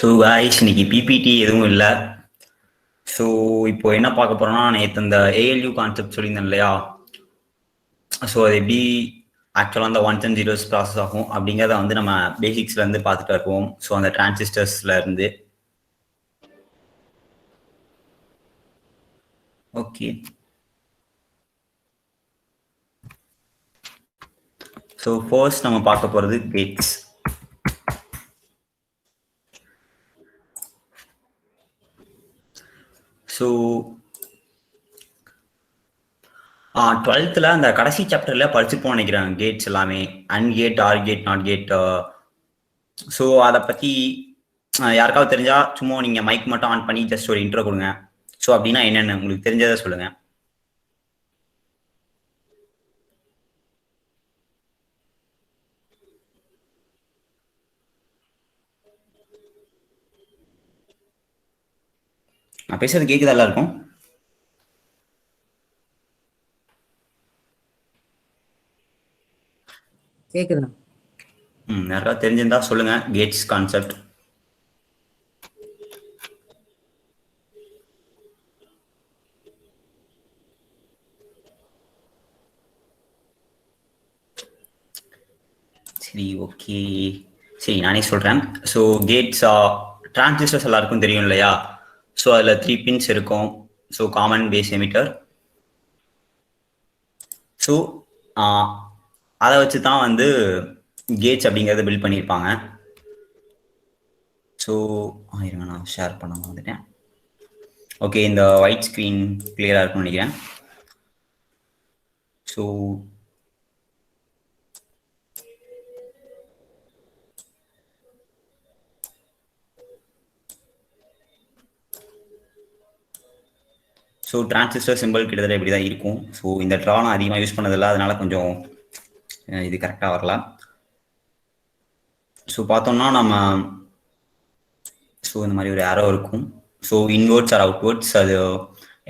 So guys இன்னைக்கு PPT எதுவும் இல்லை. ஸோ இப்போ என்ன பார்க்க போறோம்னா, நேற்று இந்த ஏஎல்யூ கான்செப்ட் சொல்லியிருந்தேன் இல்லையா? ஸோ அது எப்படி ஆக்சுவலாக அந்த ஒன்ஸ் அண்ட் ஜீரோஸ் ப்ராசஸ் ஆகும் அப்படிங்கிறத வந்து நம்ம பேசிக்ஸ்ல இருந்து பார்த்துட்டு வருவோம். ஸோ அந்த டிரான்சிஸ்டர்ஸ்ல இருந்து ஓகே. ஸோ ஃபர்ஸ்ட் நம்ம பார்க்க போகிறது கேட்ஸ். ஸோ 12th அந்த கடைசி சாப்டர்ல படிச்சுப்போம் நினைக்கிறேன் கேட்ஸ் எல்லாமே, AND gate, OR gate, NOT gate. So அதை பற்றி யாருக்காவது தெரிஞ்சா சும்மா நீங்கள் மைக் மட்டும் ஆன் பண்ணி ஜஸ்ட் ஒரு இன்ட்ரோ கொடுங்க. ஸோ அப்படின்னா என்னென்னு உங்களுக்கு தெரிஞ்சதை சொல்லுங்க. நான் பேசுறது கேட்குதா எல்லாருக்கும்? கேக்குதுண்ணா. யாராவது தெரிஞ்சிருந்தா சொல்லுங்க கேட்ஸ் கான்செப்ட். சரி, ஓகே, சரி நானே சொல்றேன். ஸோ கேட்ஸ் டிரான்சிஸ்டர்ஸ் எல்லாருக்கும் தெரியும் இல்லையா? ஸோ அதில் 3 பின்ஸ் இருக்கும். So common, base, emitter. So அதை வச்சு தான் வந்து கேட்ஸ் அப்படிங்கிறத பில்ட் பண்ணியிருப்பாங்க. ஸோ இருங்க, நான் ஷேர் பண்ண வந்துட்டேன். ஓகே, இந்த ஒயிட் ஸ்க்ரீன் கிளியராக இருக்கும்னு நினைக்கிறேன். ஸோ ஸோ டிரான்சிஸ்டர் சிம்பிள் கிட்டத்தட்ட இப்படி தான் இருக்கும். ஸோ இந்த ட்ரா நான் அதிகமாக யூஸ் பண்ணதில்லை, அதனால கொஞ்சம் இது கரெக்டாக வரலாம். ஸோ பார்த்தோம்னா நம்ம ஸோ இந்த மாதிரி ஒரு ஏரோ இருக்கும். ஸோ இன்வெர்ட்ஸ் ஆர் அவுட்வர்ட்ஸ், அது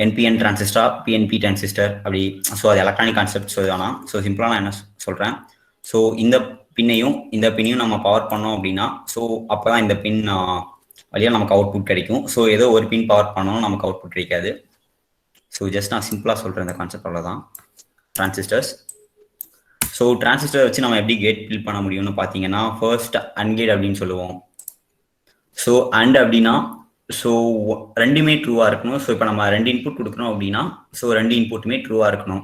என்பிஎன் டிரான்சிஸ்டர், பிஎன்பி டிரான்சிஸ்டர் அப்படி. ஸோ அது எலக்ட்ரானிக் கான்செப்ட் சொல்லுவானா. ஸோ சிம்பிளாக நான் என்ன சொல்கிறேன், ஸோ இந்த பின்னையும் இந்த பின்னையும் நம்ம பவர் பண்ணோம் அப்படின்னா, ஸோ அப்போ தான் இந்த பின் வழியாக நமக்கு அவுட்புட் கிடைக்கும். ஸோ ஏதோ ஒரு பின் பவர் பண்ணோம் நமக்கு அவுட்புட் கிடைக்காது. ஸோ ஜஸ்ட் நான் சிம்பிளாக சொல்கிறேன் இந்த கான்செப்ட், அவ்வளோதான். டிரான்சிஸ்டர்ஸ். ஸோ டிரான்சிஸ்டர் வச்சு நம்ம எப்படி கேட் பில்ட் பண்ண முடியும்னு பார்த்தீங்கன்னா, ஃபர்ஸ்ட் அன்கேட் அப்படின்னு சொல்லுவோம். ஸோ அண்ட் அப்படின்னா ஸோ ரெண்டுமே ட்ரூவாக இருக்கணும். ஸோ இப்போ நம்ம 2 இன்புட் கொடுக்குறோம் அப்படின்னா, ஸோ 2 இன்புட்டுமே ட்ரூவாக இருக்கணும்.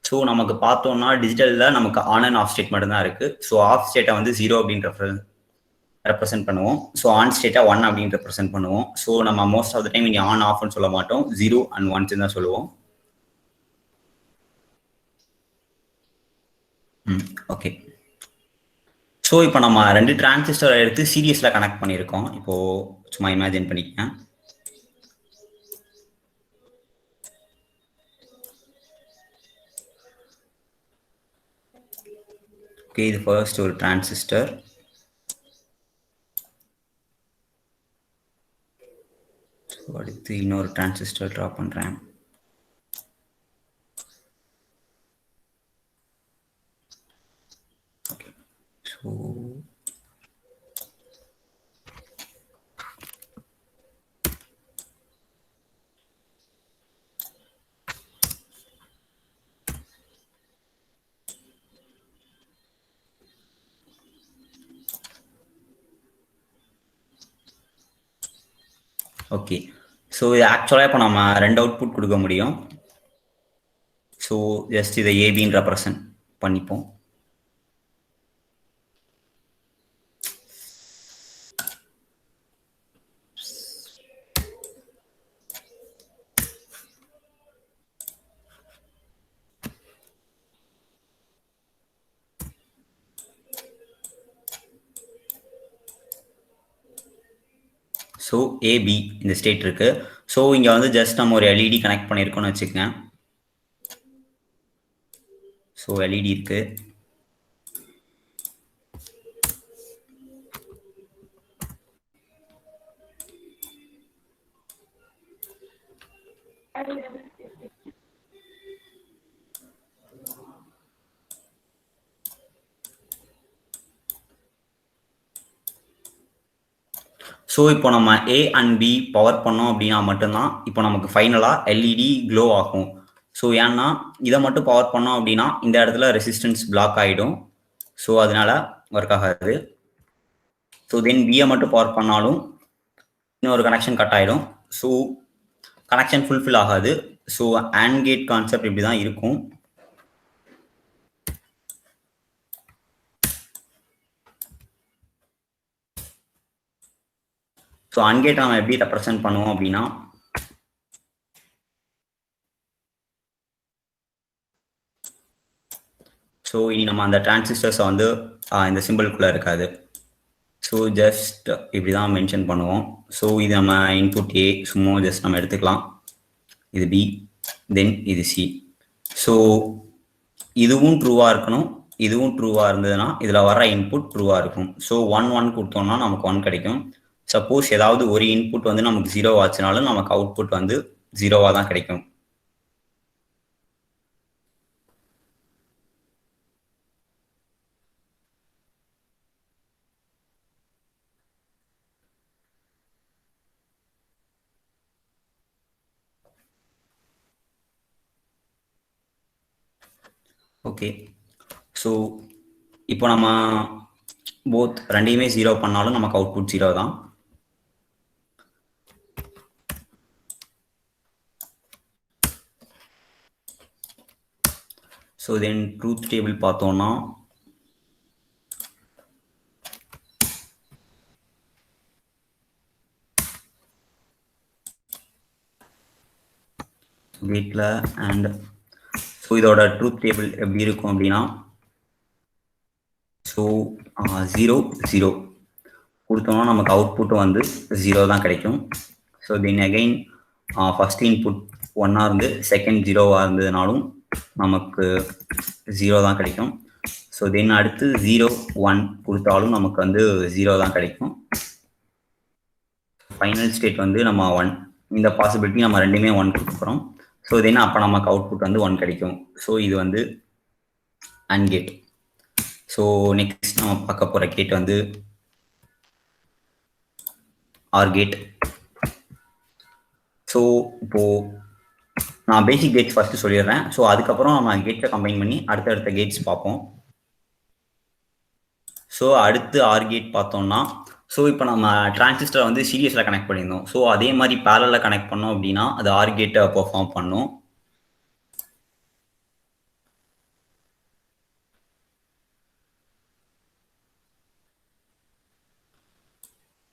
ஸோ நமக்கு பார்த்தோம்னா டிஜிட்டலில் நமக்கு ஆன் அண்ட் ஆஃப் ஸ்டேட் மட்டும்தான் இருக்குது. ஸோ ஆஃப் ஸ்டேட்டை வந்து 0 அப்படின்னு ரெப்ரசென்ட் பண்ணுவோம். ஸோ ஆன் ஸ்டேட்டை 1 அப்படின்னு ரெப்ரசென்ட் பண்ணுவோம். ஸோ நம்ம மோஸ்ட் ஆஃப் த டைம் இங்கே ஆன் ஆஃப்னு சொல்ல மாட்டோம், 0 and 1 தான் சொல்லுவோம். ஓகே. ஸோ இப்போ நம்ம 2 டிரான்சிஸ்டர் எடுத்து சீரியஸில் கனெக்ட் பண்ணியிருக்கோம். இப்போது சும்மா இமேஜின் பண்ணிக்கேன். ஓகே, இது ஃபர்ஸ்ட் ஒரு டிரான்சிஸ்டர். அடுத்து இன்னொரு டிரான்சிஸ்டர் ட்ரா பண்ணுறேன். Okay, so okay. ஸோ இது ஆக்சுவலாக இப்போ நம்ம 2 அவுட்புட் கொடுக்க முடியும். ஸோ ஜஸ்ட் இதை ஏபின்னு ரெப்ரசன்ட் பண்ணிப்போம். ஸோ ஏபி இந்த ஸ்டேட் இருக்கு. ஸோ இங்கே வந்து ஜஸ்ட் நம்ம ஒரு எல்இடி கனெக்ட் பண்ணியிருக்கோம்னு வச்சுக்கோங்க. ஸோ எல்இடி இருக்கு. ஸோ இப்போ நம்ம ஏ அண்ட் பி பவர் பண்ணோம் அப்படின்னா மட்டும்தான் இப்போ நமக்கு ஃபைனலாக எல்இடி க்ளோ ஆகும். ஸோ ஏன்னா இதை மட்டும் பவர் பண்ணோம் அப்படின்னா இந்த இடத்துல ரெசிஸ்டன்ஸ் பிளாக் ஆகிடும். ஸோ அதனால ஒர்க் ஆகாது. ஸோ தென் பியை மட்டும் பவர் பண்ணாலும் இன்னொரு கனெக்ஷன் கட் ஆகிடும். ஸோ கனெக்ஷன் ஃபுல்ஃபில் ஆகாது. ஸோ AND கேட் கான்செப்ட் இப்படி தான் இருக்கும். ஸோ AND கேட் நம்ம எப்படி ரெப்ரசென்ட் பண்ணுவோம் அப்படின்னா ஸோ இனி நம்ம அந்த டிரான்சிஸ்டர்ஸை வந்து இந்த சிம்பிள்குள்ளே இருக்காது. ஸோ ஜஸ்ட் இப்படி தான் மென்ஷன் பண்ணுவோம். ஸோ இது நம்ம இன்புட் ஏ சும்மா ஜஸ்ட் நம்ம எடுத்துக்கலாம். இது பி, தென் இது சி. ஸோ இதுவும் ட்ரூவாக இருக்கணும், இதுவும் ட்ரூவாக இருந்ததுன்னா இதில் வர இன்புட் ட்ரூவாக இருக்கும். ஸோ 1 1 கொடுத்தோம்னா நமக்கு 1 கிடைக்கும். சப்போஸ் ஏதாவது ஒரு இன்புட் வந்து நமக்கு 0 ஆச்சுனாலும் நமக்கு அவுட்புட் வந்து 0வா தான் கிடைக்கும். ஓகே, ஸோ இப்போ நம்ம போத் ரெண்டையுமே 0 பண்ணாலும் நமக்கு அவுட்புட் 0 தான். ஸோ தென் ட்ரூத் டேபிள் பார்த்தோம்னா கேட்டில் அண்ட் ஸோ இதோட ட்ரூத் டேபிள் எப்படி இருக்கும் அப்படின்னா ஸோ 0 0 கொடுத்தோம்னா நமக்கு அவுட்புட் வந்து 0 தான் கிடைக்கும். So then again first input 1ஆக இருந்து செகண்ட் 0வாக இருந்ததுனாலும் நமக்கு 0 தான் கிடைக்கும். ஸோ தென் அடுத்து 0 1 கொடுத்தாலும் நமக்கு வந்து 0 தான் கிடைக்கும். ஃபைனல் ஸ்டேட் வந்து நம்ம 1. இந்த பாசிபிலிட்டி நம்ம ரெண்டுமே 1 கொடுக்குறோம். ஸோ தென் அப்போ நமக்கு அவுட்புட் வந்து 1 கிடைக்கும். ஸோ இது வந்து AND கேட். ஸோ நெக்ஸ்ட் நம்ம பார்க்க போகிற கேட் வந்து OR கேட். ஸோ இப்போது நான் பேசிக் கேட்ஸ் ஃபர்ஸ்ட் சொல்லிடுறேன். ஸோ அதுக்கப்புறம் நம்ம கேட்ஸை கம்பைன் பண்ணி அடுத்தடுத்த கேட்ஸ் பார்ப்போம். ஸோ அடுத்து OR கேட் பார்த்தோம்னா ஸோ இப்போ நம்ம டிரான்சிஸ்டரை வந்து சீரியஸில் கனெக்ட் பண்ணியிருந்தோம். ஸோ அதே மாதிரி பேரலில் கனெக்ட் பண்ணோம் அப்படின்னா அது OR கேட்டை பெர்ஃபார்ம் பண்ணும்.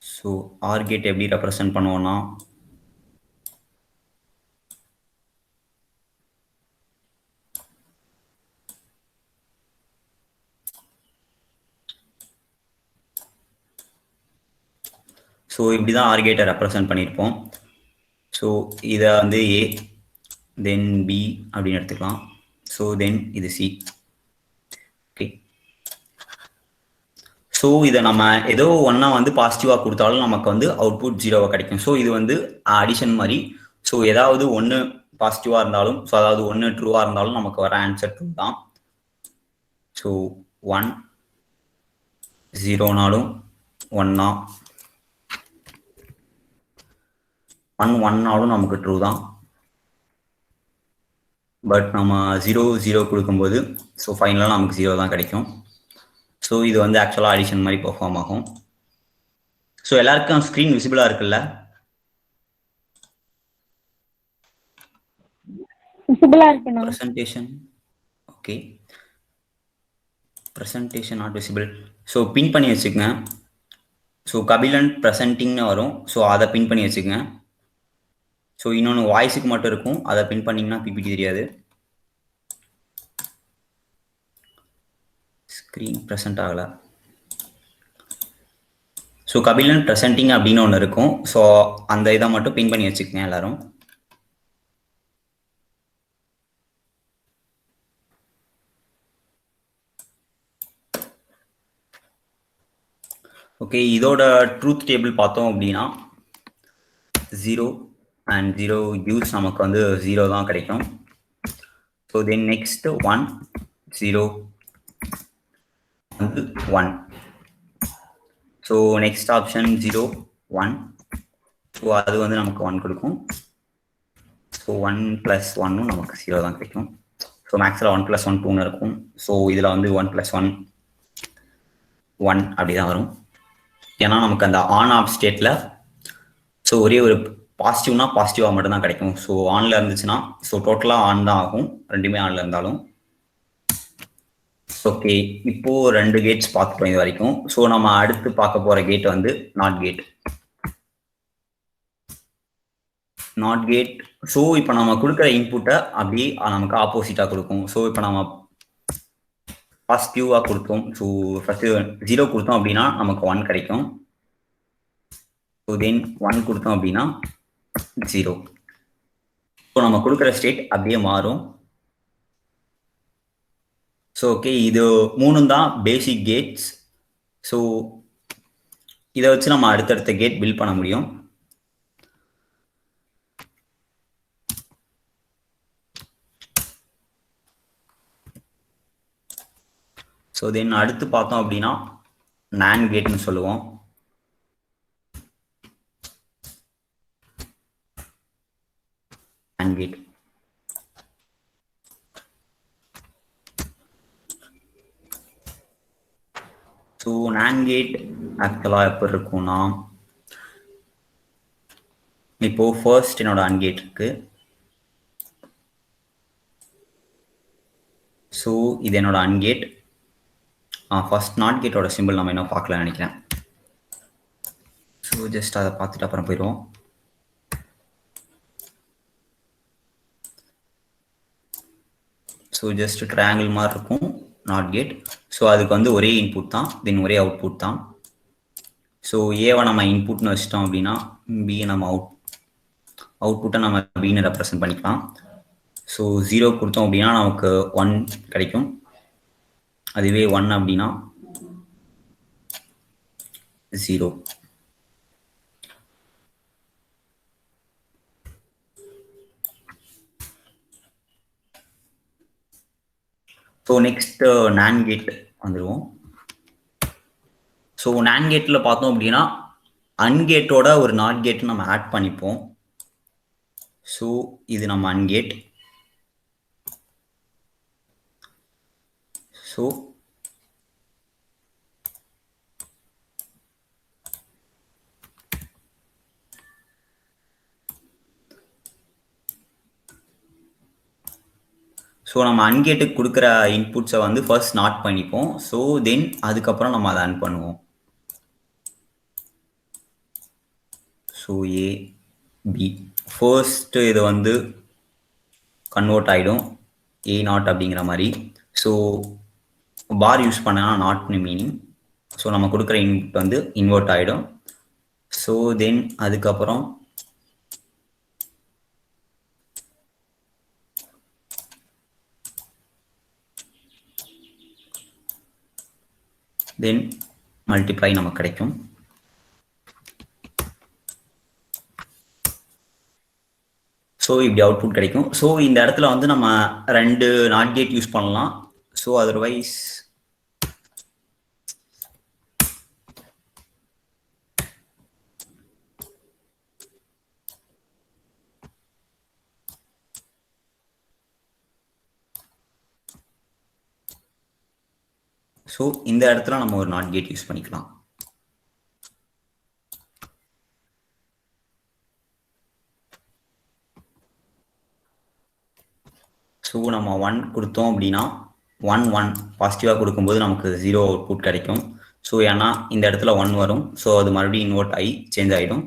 ஸோ OR கேட் எப்படி ரெப்ரசென்ட் பண்ணுவோம்னா ஸோ இப்படி தான் OR கேட்டை ரெப்ரசென்ட் பண்ணியிருப்போம். ஸோ இதை வந்து ஏ தென் பி அப்படின்னு எடுத்துக்கலாம். ஸோ தென் இது சி. ஓகே, ஸோ இதை நம்ம ஏதோ ஒன்றா வந்து பாசிட்டிவாக கொடுத்தாலும் நமக்கு வந்து அவுட்புட் 0வா கிடைக்கும். ஸோ இது வந்து அடிஷன் மாதிரி. ஸோ ஏதாவது ஒன்று பாசிட்டிவாக இருந்தாலும் ஸோ அதாவது ஒன்று ட்ரூவாக இருந்தாலும் நமக்கு வர ஆன்சர் ட்ரூ தான். ஸோ 1 0னாலும் 1 1 1னாலும் நமக்கு ட்ரூ தான். பட் நம்ம 0 0 கொடுக்கும்போது ஸோ ஃபைனலாக நமக்கு 0 தான் கிடைக்கும். ஸோ இது வந்து ஆக்சுவலாக அடிஷன் மாதிரி பெர்ஃபார்ம் ஆகும். ஸோ எல்லாருக்கும் ஸ்க்ரீன் விசிபிளாக இருக்குல்ல? Presentation okay, presentation not visible. So pin பண்ணி வச்சுக்கங்க. ஸோ கபிலன் ப்ரெசன்டிங்னு வரும். ஸோ அதை பின் பண்ணி வச்சுக்கங்க. ஸோ இன்னொன்று வாய்ஸுக்கு மட்டும் இருக்கும், அதை பின் பண்ணிங்கன்னா பிபிடி தெரியாது. ஸ்க்ரீன் ப்ரெசென்ட் ஆகலை. ஸோ கபிலன் ப்ரெசென்டிங் அப்படின்னு ஒன்று இருக்கும். ஸோ அந்த இதை மட்டும் பின் பண்ணி வச்சுக்கங்க எல்லாரும். ஓகே, இதோட ட்ரூத் டேபிள் பார்த்தோம் அப்படின்னா 0 and 0 யூஸ் நமக்கு வந்து 0 தான் கிடைக்கும். ஸோ தென் நெக்ஸ்ட் 1 0 வந்து 1. So next option 0 1. ஸோ அது வந்து நமக்கு 1 கொடுக்கும். ஸோ 1 + 1 நமக்கு 0 தான் கிடைக்கும். ஸோ மேக்ஸில் 1 + 1 2ன்னு இருக்கும். ஸோ இதில் வந்து 1 + 1 1 அப்படி தான் வரும். ஏன்னா நமக்கு அந்த ஆன் ஆஃப் ஸ்டேட்டில் ஸோ ஒரே ஒரு பாசிட்டிவ்னா பாசிட்டிவாக மட்டும்தான் கிடைக்கும். ஸோ ஆனில் இருந்துச்சுன்னா ஸோ டோட்டலாக ஆன் தான் ஆகும், ரெண்டுமே ஆனில் இருந்தாலும். ஓகே, இப்போ 2 கேட்ஸ் பார்த்துட்டோம் இது வரைக்கும். ஸோ நம்ம அடுத்து பார்க்க போகிற கேட் வந்து NOT gate. NOT gate so இப்போ நம்ம கொடுக்குற இன்புட்டை அப்படி நமக்கு ஆப்போசிட்டாக கொடுக்கும். ஸோ இப்போ நம்ம பாசிட்டிவாக கொடுத்தோம். ஸோ ஃபஸ்ட்டு 0 கொடுத்தோம் அப்படின்னா நமக்கு 1 கிடைக்கும். ஸோ தென் 1 கொடுத்தோம் அப்படின்னா 0. ஸோ நம்ம கொடுக்குற ஸ்டேட் அப்படியே மாறும். ஸோ ஓகே, இது 3 தான் பேசிக் கேட்ஸ். ஸோ இதை வச்சு நம்ம அடுத்தடுத்த கேட் பில்ட் பண்ண முடியும். ஸோ தென் அடுத்து பார்த்தோம் அப்படின்னா NAND கேட்னு சொல்லுவோம். NAND gate so NAND gate ஆக்சுவலாக எப்படி இருக்கும்னா, இப்போ ஃபர்ஸ்ட் என்னோட AND கேட் இருக்கு. ஸோ இது என்னோட AND கேட். ஃபர்ஸ்ட் நாட் கேட்டோட சிம்பிள் நம்ம இன்னும் பார்க்கலாம்னு நினைக்கிறேன். ஸோ ஜஸ்ட் அதை பார்த்துட்டு அப்புறம் போயிடுவோம். ஸோ ஜஸ்ட் ட்ரையாங்கிள் மாதிரி இருக்கும் நாட் கேட். ஸோ அதுக்கு வந்து ஒரே இன்புட் தான், தென் ஒரே அவுட்புட் தான். ஸோ ஏவை நம்ம இன்புட்னு வச்சிட்டோம் அப்படின்னா பியை நம்ம அவுட்புட்டை நம்ம பின்னு ரெப்ரசன்ட் பண்ணிக்கலாம். ஸோ 0 கொடுத்தோம் அப்படின்னா நமக்கு 1 கிடைக்கும். அதுவே 1 அப்படின்னா 0. ஸோ நெக்ஸ்ட் NAND கேட் வந்துடுவோம். ஸோ NAND கேட்டில் பார்த்தோம் அப்படின்னா அன்கேட்டோட ஒரு நாட் கேட் நம்ம ஆட் பண்ணிப்போம். ஸோ இது நம்ம அன்கேட். ஸோ நம்ம அன்கேட்டுக்கு கொடுக்குற இன்புட்ஸை வந்து ஃபர்ஸ்ட் நாட் பண்ணிப்போம். ஸோ தென் அதுக்கப்புறம் நம்ம அதை அன் பண்ணுவோம். ஸோ ஏ பி ஃபர்ஸ்ட் இது வந்து கன்வெர்ட் ஆகிடும் A0 அப்படிங்கிற மாதிரி. ஸோ பார் யூஸ் பண்ணனா நாட்னு மீனிங். ஸோ நம்ம கொடுக்குற இன்புட் வந்து இன்வெர்ட் ஆகிடும். ஸோ தென் அதுக்கப்புறம் தென் மல்டிப்ளை நமக்கு கிடைக்கும். ஸோ இப்படி அவுட்புட் கிடைக்கும். ஸோ இந்த இடத்துல வந்து நம்ம 2 நாட் கேட் யூஸ் பண்ணலாம். ஸோ அதர்வைஸ் ஸோ இந்த இடத்துல நம்ம ஒரு நாட் கேட் யூஸ் பண்ணிக்கலாம். ஸோ நம்ம 1 கொடுத்தோம் அப்படின்னா 1 1 பாசிட்டிவாக கொடுக்கும்போது நமக்கு 0 அவுட்புட் கிடைக்கும். ஸோ ஏன்னா இந்த இடத்துல 1 வரும். ஸோ அது மறுபடியும் இன்வெர்ட் ஆகி சேஞ்ச் ஆகிடும்.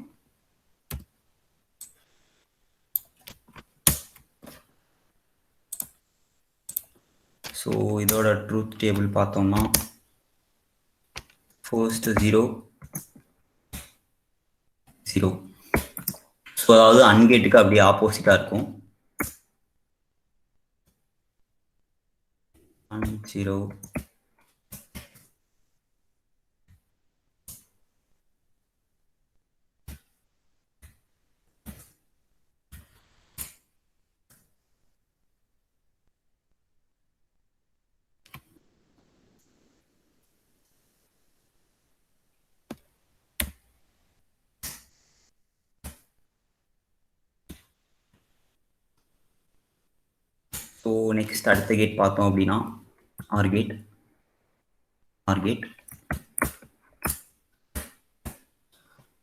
ஸோ இதோட ட்ரூத் டேபிள் பார்த்தோம்னா ஃபர்ஸ்ட் 0 0. ஸோ அதாவது அன்கேட்டுக்கு அப்படியே ஆப்போசிட்டாக இருக்கும். 1 0. ஸோ நெக்ஸ்ட் அடுத்த கேட் பார்த்தோம் அப்படின்னா ஆர் கேட்.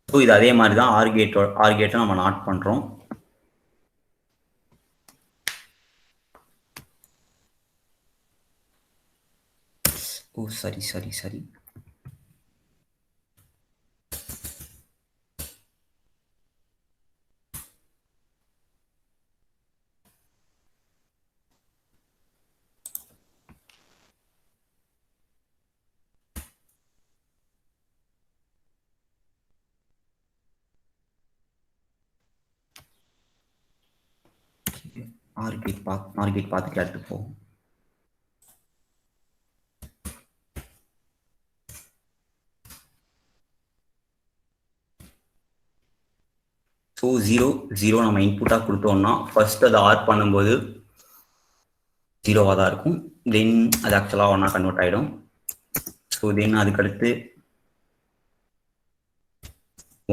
ஸோ இது அதே மாதிரி தான் ஆர் கேட்டை நம்ம நாட் பண்ணுறோம். ஓ சரி. ஆர் கேட் பார்த்துட்டு அடுத்து போகும். ஸோ 0 நம்ம இன்புட்டாக கொடுத்தோம்னா ஃபர்ஸ்ட் அதை ஆர் பண்ணும்போது 0வாக தான் இருக்கும். தென் அது ஆக்சுவலாக 1ஆக கன்வெர்ட் ஆகிடும். ஸோ தென் அதுக்கடுத்து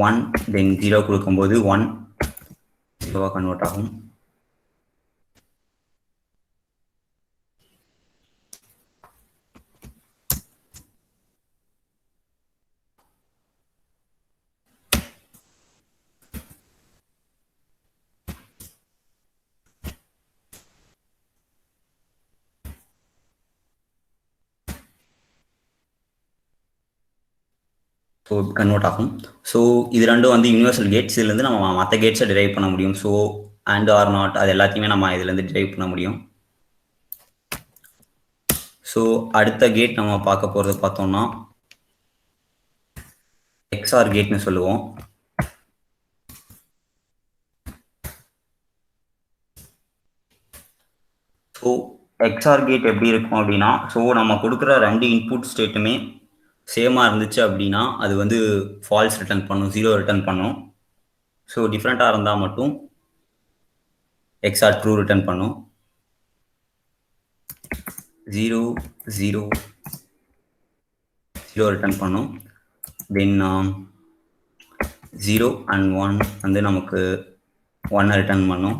1 தென் 0 கொடுக்கும்போது 1 0வாக கன்வெர்ட் ஆகும். ஸோ கன்வெர்ட் ஆகும். ஸோ இது ரெண்டும் வந்து யூனிவர்சல் கேட்ஸ். இதுலேருந்து நம்ம மற்ற கேட்ஸை டிரைவ் பண்ண முடியும். ஸோ அண்ட் ஆர் நாட் அது எல்லாத்தையுமே நம்ம இதுலேருந்து டிரைவ் பண்ண முடியும். ஸோ அடுத்த கேட் நம்ம பார்க்க போகிறது பார்த்தோம்னா எக்ஸ்ஆர் கேட்னு சொல்லுவோம். ஸோ எக்ஸ்ஆர் கேட் எப்படி இருக்கும் அப்படின்னா, ஸோ நம்ம கொடுக்குற 2 இன்புட் ஸ்டேட்டுமே சேமாக இருந்துச்சு அப்படின்னா அது வந்து ஃபால்ஸ் ரிட்டர்ன் பண்ணும், 0 ரிட்டர்ன் பண்ணும். ஸோ டிஃப்ரெண்ட்டாக இருந்தால் மட்டும் எக்ஸ்ஆர் ட்ரூ ரிட்டர்ன் பண்ணும். 0 0 0 ரிட்டர்ன் பண்ணும். தென் 0 and 1 வந்து நமக்கு 1 ரிட்டர்ன் பண்ணும்.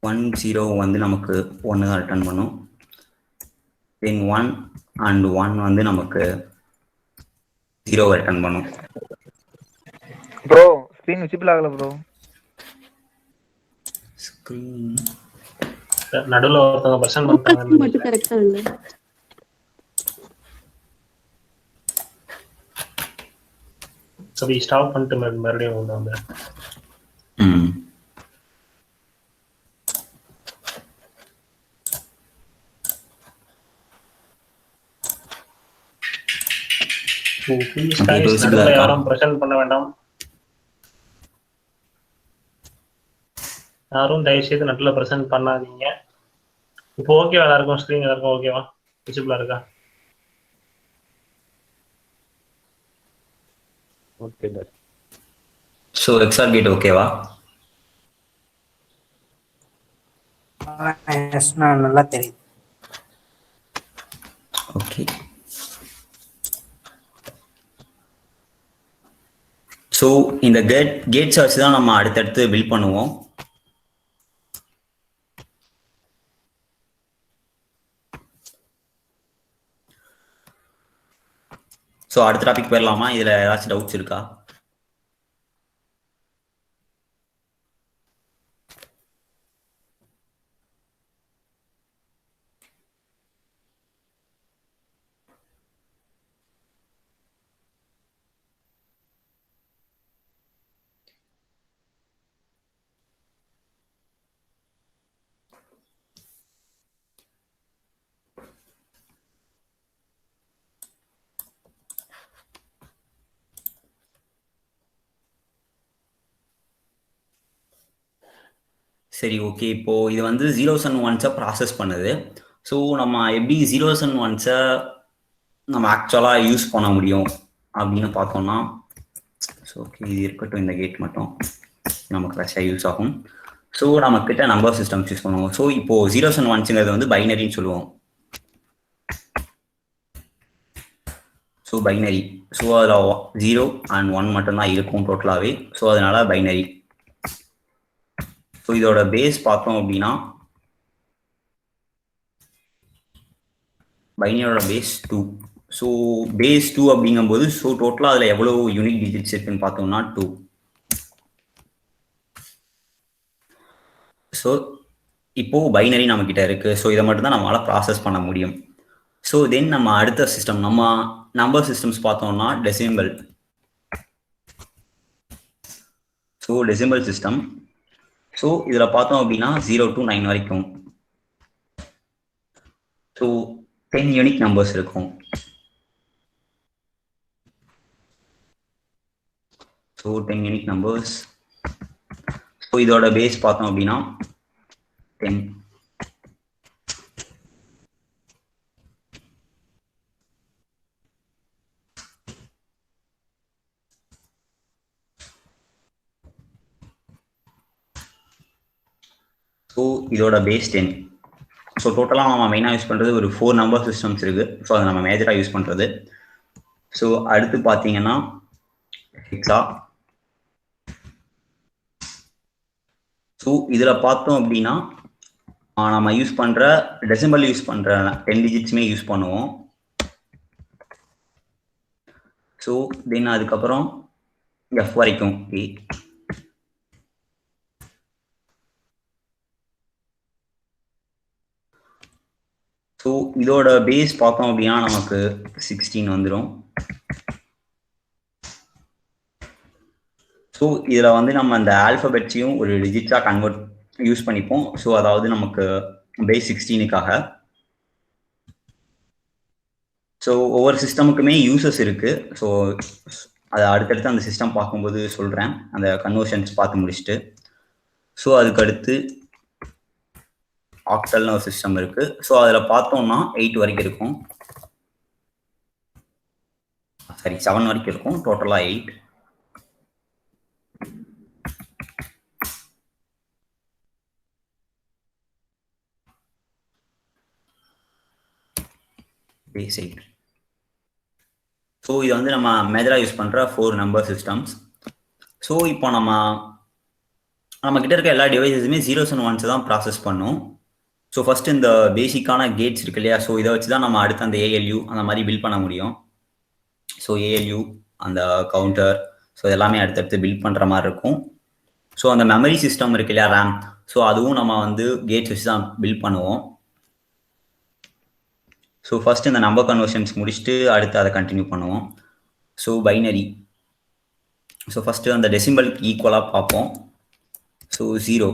ஒன் 0 வந்து நமக்கு 1 தான் ரிட்டர்ன் பண்ணும். தென் 1 and 1 வந்து நமக்கு 0 ரிட்டர்ன் பண்ணும். ப்ரோ ஸ்கிரீன் விசிபிள் ஆகல ப்ரோ. ஸ்கிரீன் நடுவுல ஒருத்தங்க பர்சன் பண்றாங்க மட்டும் கரெக்ட்டா இல்ல. சரி ஸ்டாப் பண்ணிட்டு மறுபடியும் வந்தாங்க. யாரும் பிரசன்ட் பண்ண வேண்டாம். யாரும் தயவு செய்து நடுவில் பிரசன்ட் பண்ணாதீங்க. இப்போ ஓகேவா எல்லாருக்கும்? ஸ்கிரீன் எல்லாருக்கும் ஓகேவா? விசிபிளா இருக்கா? ஓகே டாட். சோ எக்ஸ்ஆர் கேட் ஓகேவா? எஸ் நான் நல்லா தெரியுது. ஓகே. ஸோ இந்த கேட்ஸ் வச்சு தான் நம்ம அடுத்தடுத்து பில்ட் பண்ணுவோம். ஸோ அடுத்த டாபிக் போயிடலாமா? இதில் ஏதாச்சும் டவுட்ஸ் இருக்கா? சரி ஓகே. இப்போது இது வந்து 0s and 1s ப்ராசஸ் பண்ணுது. ஸோ நம்ம எப்படி 0s and 1s நம்ம ஆக்சுவலாக யூஸ் பண்ண முடியும் அப்படின்னு பார்த்தோம்னா, ஸோ ஓகே இது இருக்கட்டும், இந்த கேட் மட்டும் நமக்கு ஃப்ரெஷ்ஷாக யூஸ் ஆகும். ஸோ நம்மக்கிட்ட நம்பர் சிஸ்டம்ஸ் யூஸ் பண்ணுவோம். ஸோ இப்போது 0s and 1sங்கிறது வந்து பைனரின்னு சொல்லுவோம். So binary. ஸோ அதில் 0 and 1 மட்டும்தான் இருக்கும் டோட்டலாகவே. ஸோ அதனால பைனரி. ஸோ இதோட பேஸ் பார்த்தோம் அப்படின்னா பைனரியோட பேஸ் 2. ஸோ பேஸ் 2 அப்படிங்கும்போது ஸோ டோட்டலாக அதில் எவ்வளோ யூனிக் டிஜிட்ஸ் இருக்குன்னு பார்த்தோம்னா 2. ஸோ இப்போ பைனரி நம்ம கிட்ட இருக்கு. ஸோ இதை மட்டும் தான் நம்மளால ப்ராசஸ் பண்ண முடியும். ஸோ தென் நம்ம அடுத்த சிஸ்டம், நம்ம நம்பர் சிஸ்டம்ஸ் பார்த்தோம்னா decimal. So decimal system. So இதில் பார்த்தோம் அப்படின்னா 0 to 9 வரைக்கும். ஸோ 10 யூனிக் நம்பர்ஸ் இருக்கும். So 10 unique numbers. ஸோ இதோட பேஸ் பார்த்தோம் அப்படின்னா 10. ஸோ இதோட பேஸ் 10. ஸோ டோட்டலாக நம்ம மெயினாக யூஸ் பண்ணுறது ஒரு 4 நம்பர் சிஸ்டம்ஸ் இருக்குது. ஸோ அதை நம்ம மேஜராக யூஸ் பண்ணுறது. ஸோ அடுத்து பார்த்தீங்கன்னா ஹெக்ஸா. ஸோ இதில் பார்த்தோம் அப்படின்னா நம்ம யூஸ் பண்ணுற டெசிமல் யூஸ் பண்ணுற 10 டிஜிட்ஸுமே யூஸ் பண்ணுவோம். ஸோ தென் அதுக்கப்புறம் எஃப் வரைக்கும். ஸோ இதோட பேஸ் பார்த்தோம் அப்படின்னா நமக்கு 16 வந்துடும். ஸோ இதில் வந்து நம்ம அந்த ஆல்ஃபபெட்ஸையும் ஒரு டிஜிட்டாக கன்வெர்ட் யூஸ் பண்ணிப்போம். ஸோ அதாவது நமக்கு பேஸ் 16க்காக. ஸோ ஒவ்வொரு சிஸ்டமுக்குமே யூசஸ் இருக்கு. ஸோ அதை அடுத்தடுத்து அந்த சிஸ்டம் பார்க்கும்போது சொல்கிறேன், அந்த கன்வர்ஷன்ஸ் பார்த்து முடிச்சுட்டு. ஸோ அதுக்கு அடுத்து ஆக்டல்னு ஒரு சிஸ்டம் இருக்கு. ஸோ அதில் பார்த்தோம்னா 8 வரைக்கும் இருக்கும். சாரி 7 வரைக்கும் இருக்கும். டோட்டலாக 8. பேஸ் 8. ஸோ இது வந்து நம்ம மேஜராக யூஸ் பண்ணுற 4 நம்பர் சிஸ்டம்ஸ். ஸோ இப்போ நம்ம கிட்ட இருக்க எல்லா டிவைசஸுமே 0s and 1s தான் ப்ராசஸ் பண்ணும். ஸோ ஃபர்ஸ்ட் இந்த பேசிக்கான கேட்ஸ் இருக்கு இல்லையா, ஸோ இதை வச்சு தான் நம்ம அடுத்து அந்த ஏஎல்யூ அந்த மாதிரி பில்ட் பண்ண முடியும். ஸோ ஏஎல்யூ அந்த கவுண்டர், ஸோ எல்லாமே அடுத்தடுத்து பில்ட் பண்ணுற மாதிரி இருக்கும். ஸோ அந்த மெமரி சிஸ்டம் இருக்கு இல்லையா, ரேம், ஸோ அதுவும் நம்ம வந்து கேட்ஸ் வச்சு தான் பில்ட் பண்ணுவோம். ஸோ ஃபர்ஸ்ட் இந்த நம்பர் கன்வர்ஷன்ஸ் முடிச்சுட்டு அடுத்து அதை கண்டினியூ பண்ணுவோம். So binary. ஸோ ஃபர்ஸ்ட் அந்த டெசிமலுக்கு ஈக்குவலாக பார்ப்போம். ஸோ 0.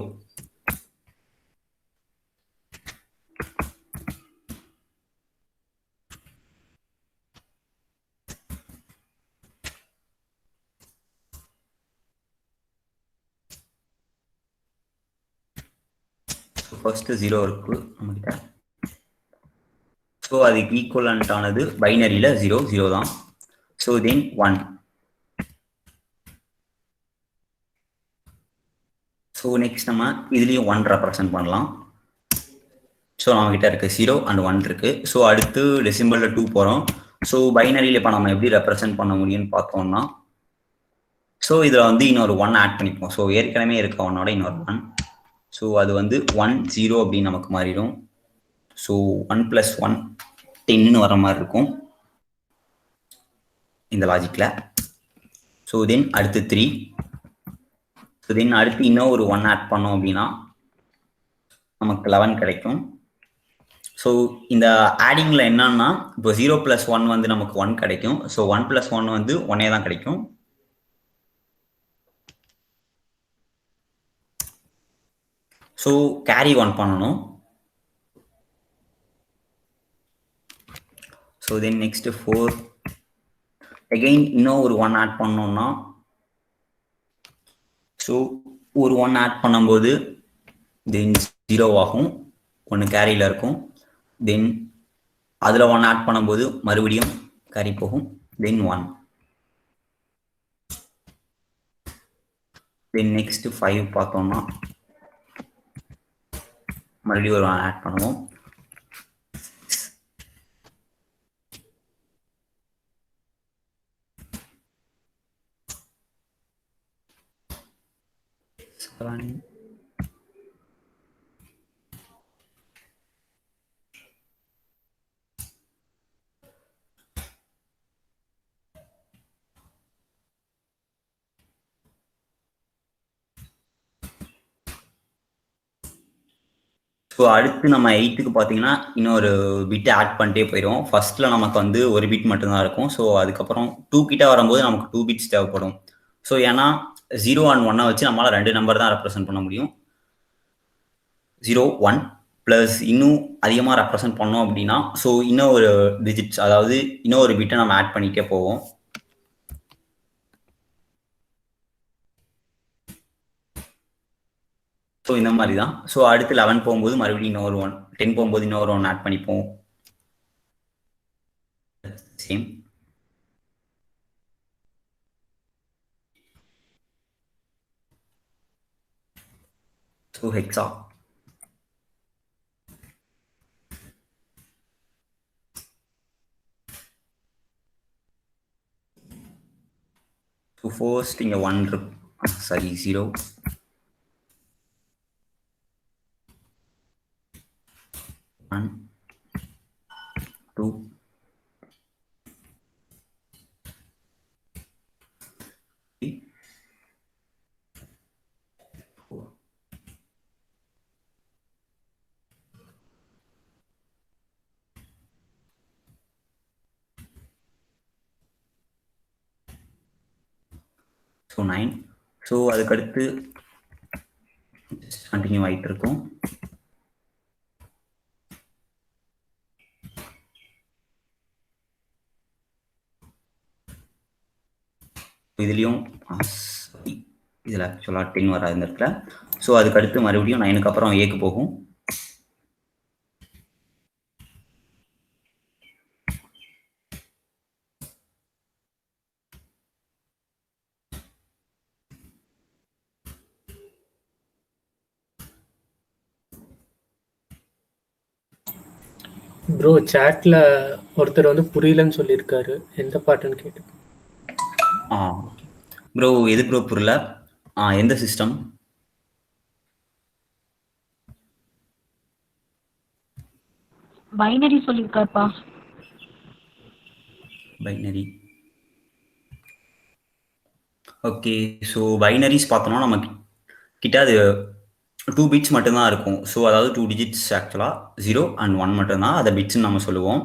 ஃபர்ஸ்ட் 0 இருக்கு நம்ம கிட்ட. ஸோ அதுக்கு ஈக்குவலண்ட் ஆனது பைனரியில் 0 தான். So then 1. ஸோ நெக்ஸ்ட் நம்ம இதுலேயும் 1 ரெப்ரசன்ட் பண்ணலாம். ஸோ நம்மகிட்ட இருக்கு 0 and 1 இருக்கு. ஸோ அடுத்து டெசிமலில் 2 போகிறோம். ஸோ பைனரியில் இப்போ நம்ம எப்படி ரெப்ரசன்ட் பண்ண முடியும்னு பார்த்தோம்னா, ஸோ இதில் வந்து இன்னொரு 1 ஆட் பண்ணிப்போம். ஸோ ஏற்கனவே இருக்க 1ஓட இன்னொரு 1. ஸோ அது வந்து 1 0 அப்படின்னு நமக்கு மாறிடும். ஸோ 1 + 1 10 வர மாதிரி இருக்கும் இந்த லாஜிக்கில். ஸோ தென் அடுத்து 3. ஸோ தென் அடுத்து இன்னும் ஒரு 1 ஆட் பண்ணோம் அப்படின்னா நமக்கு 11 கிடைக்கும். ஸோ இந்த ஆடிங்கில் என்னன்னா, இப்போ 0 + 1 வந்து நமக்கு 1 கிடைக்கும். ஸோ 1 + 1 வந்து 1 தான் கிடைக்கும். ஸோ கேரி 1 பண்ணணும். So then next 4. அகெயின் இன்னும் ஒரு 1 ஆட் பண்ணோம்னா, ஸோ ஒரு 1 ஆட் பண்ணும்போது தென் 0 ஆகும், 1 கேரியில் இருக்கும். தென் அதில் 1 ஆட் பண்ணும்போது மறுபடியும் கேரி போகும், தென் 1. தென் நெக்ஸ்ட் 5 பார்த்தோம்னா மறுபடியும் ஒரு 1 ஆட் பண்ணுவோம். 7. ஸோ அடுத்து நம்ம 8க்கு பார்த்தீங்கன்னா இன்னொரு பிட் ஆட் பண்ணிட்டே போயிடும். ஃபர்ஸ்ட்ல நமக்கு வந்து ஒரு பிட் மட்டும்தான் இருக்கும். ஸோ அதுக்கப்புறம் 2 கிட்ட வரும்போது நமக்கு 2 பிட்ஸ் தேவைப்படும். ஸோ ஏன்னா 0 அண்ட் 1 வச்சு நம்மளால 2 நம்பர் தான் ரெப்ரசென்ட் பண்ண முடியும். 0 1 பிளஸ் இன்னும் அதிகமாக ரெப்ரசென்ட் பண்ணோம் அப்படின்னா ஸோ இன்னும் ஒரு டிஜிட்ஸ், அதாவது இன்னும் ஒரு பிட்டை நம்ம ஆட் பண்ணிட்டே போவோம். ஸோ இந்த மாதிரி தான். ஸோ அடுத்து 11 போகும்போது மறுபடியும் இன்னொரு 1, 10 போகும்போது இன்னொரு 1 ஆட் பண்ணிப்போம். Same. So hexa so first இங்கே 1 இருக்கு, சாரி 0. 1 2 3 4. ஸோ 9. ஸோ அதுக்கடுத்து கண்டினியூ ஆகிட்டு இருக்கும். இதுலேயும் இதில் ஆக்சுவலாக 10 வராது இந்த இடத்துல. ஸோ அதுக்கடுத்து மறுபடியும் 9க்கு அப்புறம் ஏக்கு போகும். ப்ரோ சாட்ல ஒருத்தர் வந்து புரியலன்னு சொல்லியிருக்காரு, எந்த பாட்டுன்னு கேட்டு. ப்ரோ எது ப்ரோ புரியல? எந்த சிஸ்டம்? பைனரி சொல்லியிருக்காருப்பா. பைனரி. ஓகே, ஸோ பைனரிஸ் பார்த்தோம்னா நம்ம கிட்ட அது 2 பிட்ஸ் மட்டும்தான் இருக்கும். ஸோ அதாவது 2 டிஜிட்ஸ் ஆக்சுவலாக 0 அண்ட் 1 மட்டும்தான் அதை பிட்ஸ்ன்னு நம்ம சொல்லுவோம்.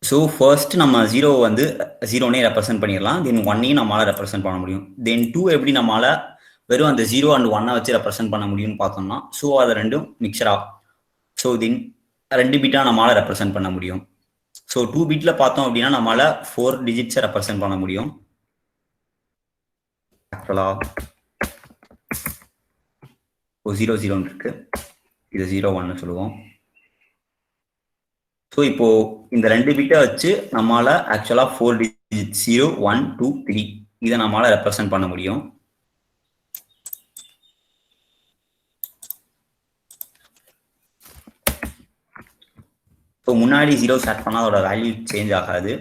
ஸோ ஃபர்ஸ்ட் நம்ம 0 வந்து 0னே ரெப்ரசென்ட் பண்ணிடலாம். தென் 1ஐயும் நம்மளால் ரெப்ரசென்ட் பண்ண முடியும். தென் 2 எப்படி நம்மளால் வெறும் அந்த 0 அண்ட் 1 வச்சு ரெப்ரசென்ட் பண்ண முடியும்னு பார்த்தோம்னா ஸோ அதை ரெண்டும் மிக்சராக, ஸோ தென் 2 பிட்டாக நம்மளால் ரெப்ரசென்ட் பண்ண முடியும். ஸோ 2 பிட்ல பார்த்தோம் அப்படின்னா நம்மளால் 4 டிஜிட்ஸை ரெப்ரசென்ட் பண்ண முடியும். ஆக்சுவலாக 0 0 இருக்கு, இது 0 1 சொல்லுவோம். ஸோ இப்போ இந்த 2 பிட்டை வச்சு நம்மளால ஆக்சுவலாக 4 டிஜிட் 0 1 2 3 இதை நம்மளால ரெப்ரசென்ட் பண்ண முடியும். ஸோ முன்னாடி 0 ஸ்டார்ட் பண்ணால் அதோட வேல்யூ சேஞ்ச் ஆகாது.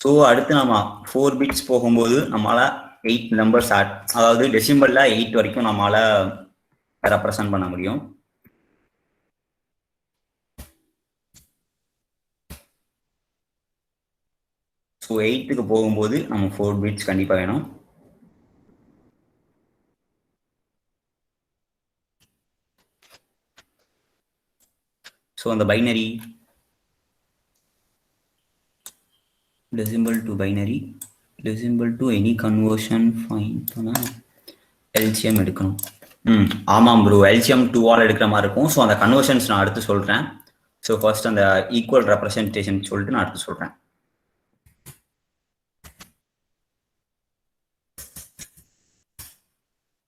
ஸோ அடுத்து நம்ம 4 பிட்ஸ் போகும்போது நம்மளால 8 நம்பர்ஸ் ஆட், அதாவது டெசிமல்ல 8 வரைக்கும் நம்மளால ரெப்ரசென்ட் பண்ண முடியும். ஸோ 8க்கு போகும்போது நம்ம 4 பிட்ஸ் கண்டிப்பாக வேணும். ஸோ அந்த binary decimal to binary, decimal to any conversion fine பண்ணால் LCM எடுக்கணும். ஆமாம் ப்ரோ, LCM 2ஆல் எடுக்கிற மாதிரி இருக்கும். ஸோ அந்த கன்வர்ஷன்ஸ் நான் அடுத்து சொல்கிறேன். ஸோ ஃபர்ஸ்ட் அந்த ஈக்குவல் ரெப்ரசன்டேஷன் சொல்லிட்டு நான் அடுத்து சொல்கிறேன்.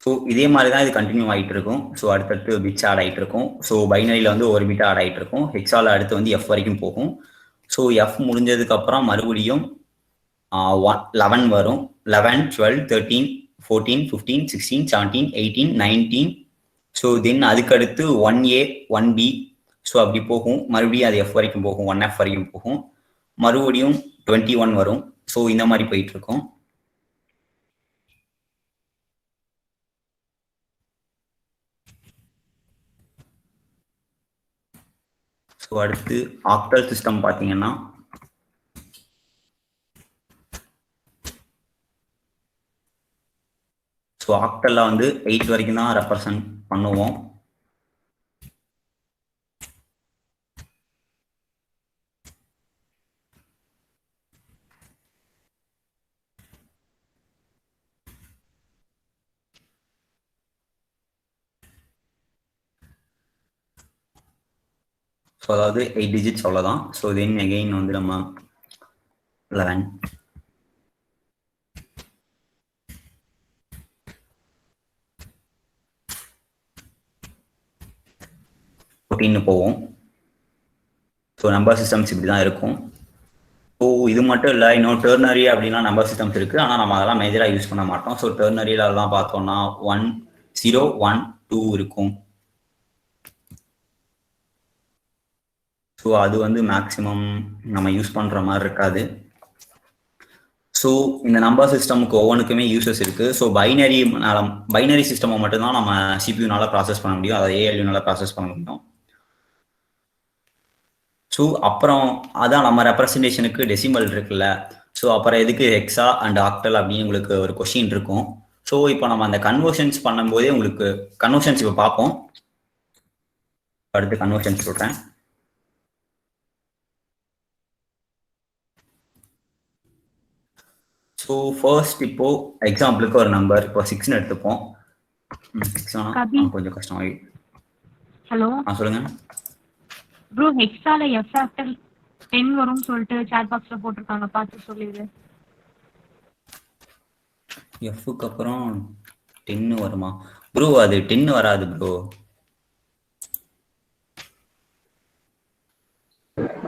ஸோ இதே மாதிரி தான் இது கண்டினியூ ஆகிட்டு இருக்கும். ஸோ அடுத்தடுத்து பிட்ஸ் ஆட் ஆகிட்டு இருக்கும். ஸோ பைனரியில் வந்து ஒரு பிட் ஆட் ஆகிட்டு இருக்கும். ஹெக்ஸால அடுத்து வந்து F வரைக்கும் போகும். ஸோ F முடிஞ்சதுக்கப்புறம் மறுபடியும் 11 வரும். 11 12 13 14 15 16 17 18 19. ஸோ தென் அதுக்கடுத்து 1A 1B ஸோ அப்படி போகும். மறுபடியும் அது F வரைக்கும் போகும், 1F வரைக்கும் போகும். மறுபடியும் 21 வரும். ஸோ இந்த மாதிரி போயிட்டு இருக்கும். ஸோ அடுத்து ஆக்டல் சிஸ்டம் பார்த்தீங்கன்னா ஸோ ஆக்டலில் வந்து 8 வரைக்கும் தான் ரெப்ரசன்ட் பண்ணுவோம். ஸோ அதாவது 8 டிஜிட்ஸ் அவ்வளோதான். ஸோ தென் அகெயின் வந்து நம்ம 11 14 போவோம். ஸோ நம்பர் சிஸ்டம்ஸ் இப்படி தான் இருக்கும். ஸோ இது மட்டும் இல்லை, இன்னும் டெர்னரி அப்படின்னா நம்பர் சிஸ்டம்ஸ் இருக்குது. ஆனால் நம்ம அதெல்லாம் மேஜராக யூஸ் பண்ண மாட்டோம். ஸோ டெர்னரியில் அதெல்லாம் பார்த்தோம்னா 1 0 1 2 இருக்கும். ஸோ அது வந்து மேக்ஸிமம் நம்ம யூஸ் பண்ணுற மாதிரி இருக்காது. ஸோ இந்த நம்பர் சிஸ்டமுக்கு ஒவ்வொன்றுக்குமே யூசஸ் இருக்குது. ஸோ பைனரி சிஸ்டமை மட்டும்தான் நம்ம சிபியூனால ப்ராசஸ் பண்ண முடியும், அதை ஏஎல்யூனால ப்ராசஸ் பண்ண முடியும். ஸோ அப்புறம் அதான் நம்ம ரெப்ரசன்டேஷனுக்கு டெசிமல் இருக்குல்ல. ஸோ அப்புறம் எதுக்கு ஹெக்ஸா அண்ட் ஆக்டல் அப்படின்னு உங்களுக்கு ஒரு கொஸ்டின் இருக்கும். ஸோ இப்போ நம்ம அந்த கன்வர்ஷன்ஸ் பண்ணும்போதே உங்களுக்கு கன்வர்ஷன்ஸ் இப்போ பார்ப்போம். அடுத்து கன்வர்ஷன்ஸ் சொல்கிறேன். ஸோ ஃபர்ஸ்ட் இப்போ எக்ஸாம்பிளுக்கு ஒரு நம்பர் இப்போ 6ன்னு எடுத்துப்போம். 6 கொஞ்சம் கஷ்டம். ஹலோ சொல்லுங்க ப்ரோ. ஹெக்ஸால எஃப் ஆஃப்டர் 10 வரும்னு சொல்லிட்டு சாட் பாக்ஸ்ல போட்டிருக்காங்க, பார்த்து சொல்லிடு. எஃப்க்கு அப்புறம் 10 வருமா ப்ரோ? அது 10 வராது ப்ரோ.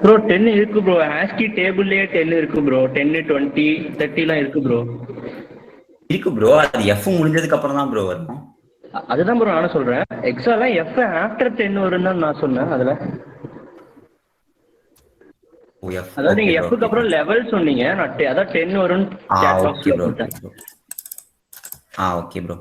ப்ரோ 10 இருக்கு ப்ரோ. ஆஸ்கி டேபிள்லயே 10 இருக்கு ப்ரோ. 10 20 30 இருக்கு ப்ரோ. இருக்கு ப்ரோ. அது எஃப் முடிஞ்சதுக்கு அப்புறம் தான் ப்ரோ வரும். அதுதான் ப்ரோ நானும் சொல்றேன். எக்ஸால எஃப் ஆஃப்டர் 10 வரும்னு தான் நான் சொன்னேன். அதுல அதாவது நீங்க எஃப்க்கு அப்புறம் லெவல் சொன்னீங்க, நான் அதான் 10 வரும்னு சாட் பாக்ஸ்ல போட்டேன். Okay bro.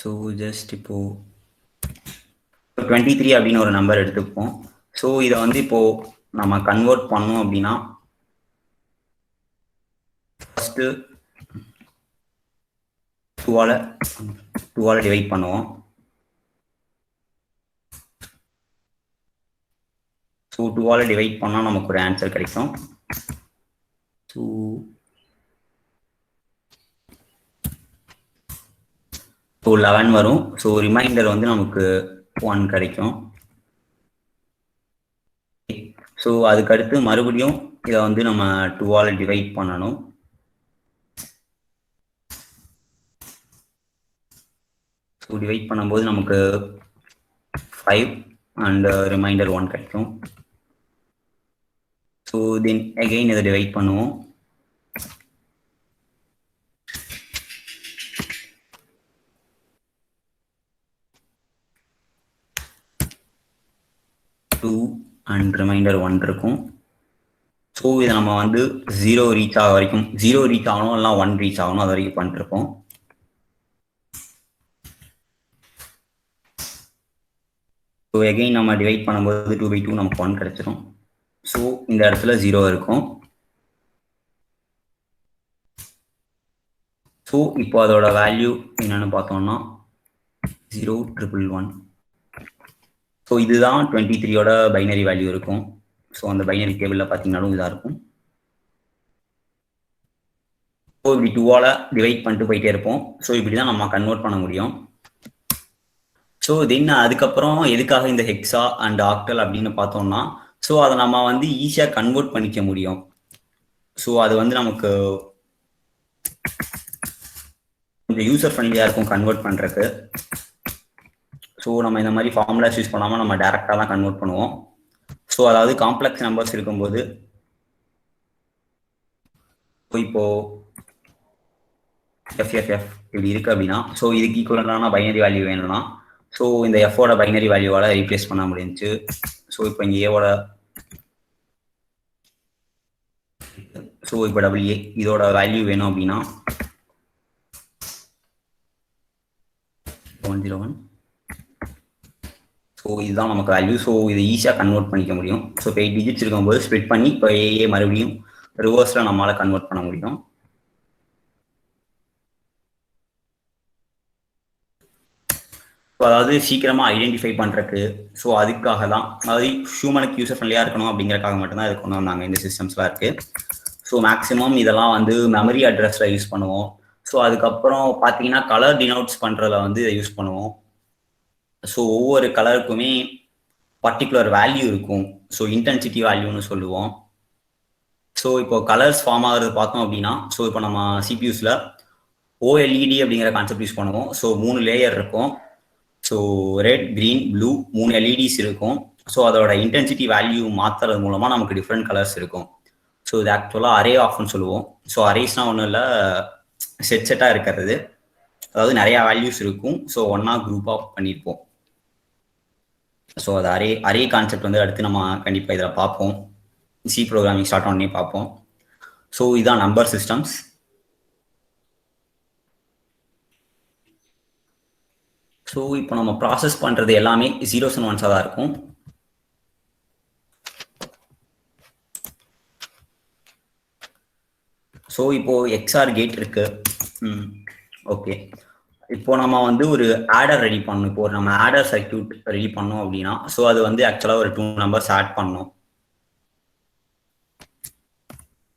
ஸோ ஜஸ்ட் இப்போ 23 அப்படின்னு ஒரு நம்பர் எடுத்துப்போம். ஸோ இதை வந்து இப்போ நம்ம கன்வெர்ட் பண்ணோம் அப்படின்னா ஃபர்ஸ்ட் 2ஆல டிவைட் பண்ணுவோம். ஸோ 2ஆல டிவைட் பண்ணால் நமக்கு ஒரு ஆன்சர் கிடைக்கும். ஸோ 11 வரும். ஸோ ரிமைண்டர் வந்து நமக்கு 1 கிடைக்கும். ஸோ அதுக்கடுத்து மறுபடியும் இதை வந்து நம்ம 2ஆல டிவைட் பண்ணணும். ஸோ டிவைட் பண்ணும்போது நமக்கு 5 அண்ட் ரிமைண்டர் 1 கிடைக்கும். ஸோ தென் அகெயின் இதை டிவைட் பண்ணுவோம். அண்ட் ரிமைண்டர் 1 இருக்கும். ஸோ இதை நம்ம வந்து 0 ரீச் ஆக வரைக்கும் 0 ரீச் ஆகணும், இல்லை 1 ரீச் ஆகணும், அது வரைக்கும் பண்ணிருப்போம். ஸோ எகைன் நம்ம டிவைட் பண்ணும்போது 2/2 நமக்கு 1 கிடைச்சிரும். ஸோ இந்த இடத்துல 0 இருக்கும். ஸோ இப்போ அதோட வேல்யூ என்னன்னு பார்த்தோம்னா 01111. ஸோ இதுதான் 23யோட பைனரி வேல்யூ இருக்கும். ஸோ அந்த பைனரி டேபிளில் பார்த்தீங்கன்னாலும் இதாக இருக்கும். ஸோ இப்படி 2ஆல டிவைட் பண்ணிட்டு போயிட்டே இருப்போம். ஸோ இப்படி தான் நம்ம கன்வெர்ட் பண்ண முடியும். ஸோ தென் அதுக்கப்புறம் எதுக்காக இந்த ஹெக்ஸா அண்ட் ஆக்டல் அப்படின்னு பார்த்தோம்னா, ஸோ அதை நம்ம வந்து ஈஸியாக கன்வெர்ட் பண்ணிக்க முடியும். ஸோ அது வந்து நமக்கு கொஞ்சம் யூசர் ஃப்ரெண்ட்லியாக இருக்கும் கன்வெர்ட் பண்ணுறதுக்கு. ஸோ நம்ம இந்த மாதிரி ஃபார்முலாஸ் யூஸ் பண்ணாமல் நம்ம டேரெக்டாக தான் கன்வெர்ட் பண்ணுவோம். ஸோ அதாவது காம்ப்ளெக்ஸ் நம்பர்ஸ் இருக்கும்போது இப்போ FFF இப்படி இருக்கு அப்படின்னா ஸோ இதுக்கு ஈக்குவலான பைனரி வேல்யூ வேணும்னா ஸோ இந்த எஃபோட பைனரி வேல்யூவால ரீப்ளேஸ் பண்ண முடிஞ்சுச்சு. ஸோ இப்போ இங்கே ஏவோட ஸோ இப்போ WA இதோட வேல்யூ வேணும் அப்படின்னா 101. ஸோ இதுதான் நமக்கு வேல்யூ. ஸோ இதை ஈஸியாக கன்வெர்ட் பண்ணிக்க முடியும். ஸோ இப்போ 8 டிஜிட்ஸ் இருக்கும்போது ஸ்ப்ளிட் பண்ணி இப்போ ஏஏ மறுபடியும் ரிவர்ஸில் நம்மளால் கன்வெர்ட் பண்ண முடியும். ஸோ அதாவது சீக்கிரமாக ஐடென்டிஃபை பண்ணுறக்கு ஸோ அதுக்காக தான், அதாவது ஹியூமனுக்கு யூசர் ஃப்ரெண்ட்லியாக இருக்கணும் அப்படிங்கிறக்காக மட்டும்தான் இது கொண்டு வந்தாங்க. இந்த சிஸ்டம்ஸ்லாம் இருக்குது. ஸோ மேக்ஸிமம் இதெல்லாம் வந்து மெமரி அட்ரஸில் யூஸ் பண்ணுவோம். ஸோ அதுக்கப்புறம் பார்த்தீங்கன்னா கலர் டினோட்ஸ் பண்ணுறதுல வந்து இதை யூஸ் பண்ணுவோம். ஸோ ஒவ்வொரு கலருக்குமே பர்டிகுலர் வேல்யூ இருக்கும். ஸோ இன்டென்சிட்டி வேல்யூன்னு சொல்லுவோம். ஸோ இப்போ கலர்ஸ் ஃபார்ம் ஆகிறது பார்த்தோம் அப்படின்னா ஸோ இப்போ நம்ம சிபியூஸில் OLED அப்படிங்கிற கான்செப்ட் யூஸ் பண்ணுவோம். ஸோ 3 லேயர் இருக்கும். So red, green, blue 3 LEDs இருக்கும். ஸோ அதோட இன்டென்சிட்டி வேல்யூ மாற்றுறது மூலமாக நமக்கு டிஃப்ரெண்ட் கலர்ஸ் இருக்கும். ஸோ இது ஆக்சுவலாக அரே ஆஃப்னு சொல்லுவோம். ஸோ அரேஸ்னால் ஒன்றும் இல்லை, செட்டாக இருக்கிறது. அதாவது நிறையா வேல்யூஸ் இருக்கும். ஸோ ஒன்றா குரூப் ஆஃப் பண்ணியிருப்போம். ஸோ அது அரே கான்செப்ட் வந்து அடுத்து நம்ம கண்டிப்பாக இதில் பார்ப்போம். சி ப்ரோக்ராமிங் ஸ்டார்ட் பண்ணி பார்ப்போம். ஸோ இதுதான் நம்பர் சிஸ்டம்ஸ். ஸோ இப்போ நம்ம ப்ராசஸ் பண்ணுறது எல்லாமே 0s and 1s தான் இருக்கும். ஸோ இப்போ எக்ஸ்ஆர் கேட் இருக்கு. ஓகே, இப்போ நம்ம வந்து ஒரு ஆடர் ரெடி பண்ணணும். இப்போ நம்ம ஆடர் சர்க்யூட் ரெடி பண்ணோம் அப்படின்னா ஸோ அது வந்து ஆக்சுவலாக ஒரு 2 நம்பர்ஸ் ஆட் பண்ணணும்.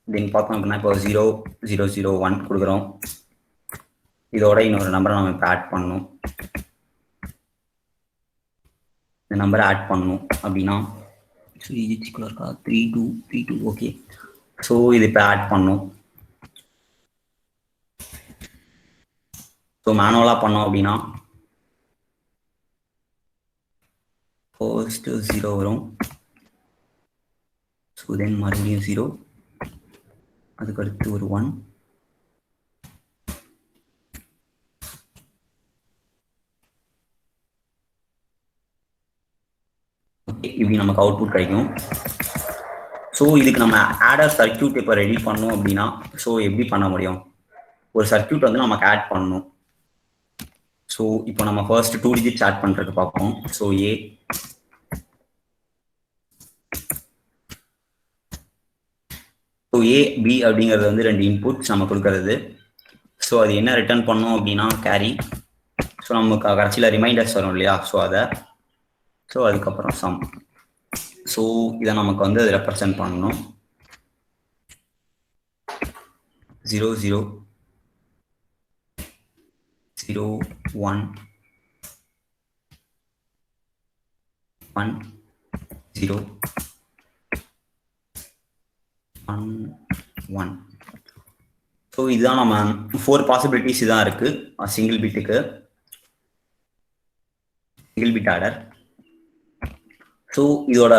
தென் பார்த்தோம் அப்படின்னா இப்போ 0 0 0 1 கொடுக்குறோம். இதோட இன்னொரு நம்பரை நம்ம இப்போ ஆட் பண்ணணும். இந்த நம்பரை ஆட் பண்ணணும் அப்படின்னா ஸோ இது இருக்கா 3 2 3 2. ஓகே, ஸோ இது இப்போ ஆட் பண்ணணும். ஸோ மேனுவலாக பண்ணோம் அப்படின்னா ஃபர்ஸ்ட் 0 வரும். ஸோ தென் மறுபடியும் 0, அதுக்கடுத்து ஒரு 1, இப்படி நமக்கு அவுட்புட் கிடைக்கும். ஸோ இதுக்கு நம்ம ஆடர் சர்க்யூட் இப்போ ரெடி பண்ணோம் அப்படின்னா ஸோ எப்படி பண்ண முடியும்? ஒரு சர்க்யூட் வந்து நமக்கு ஆட் பண்ணணும். ஸோ இப்போ நம்ம ஃபர்ஸ்ட் 2 டிஜிட்ஸ் ஆட் பண்ணுறதுக்கு பார்ப்போம். ஸோ A ஸோ AB அப்படிங்கிறது வந்து 2 இன்புட்ஸ் நம்ம கொடுக்கறது. ஸோ அது என்ன ரிட்டர்ன் பண்ணோம் அப்படின்னா கேரி. ஸோ நமக்கு கடைசியில் ரிமைண்டர்ஸ் வரும் இல்லையா, ஸோ அதை ஸோ அதுக்கப்புறம் சம். ஸோ இதை நமக்கு வந்து அது ரெப்ரசன்ட் பண்ணணும். 0 0 0 1 1 0 1 1. ஸோ இதுதான் நம்ம 4 பாசிபிலிட்டிஸ் இதான் இருக்கு சிங்கிள் பிட்டுக்கு, சிங்கிள் பிட் ஆர்டர். ஸோ இதோட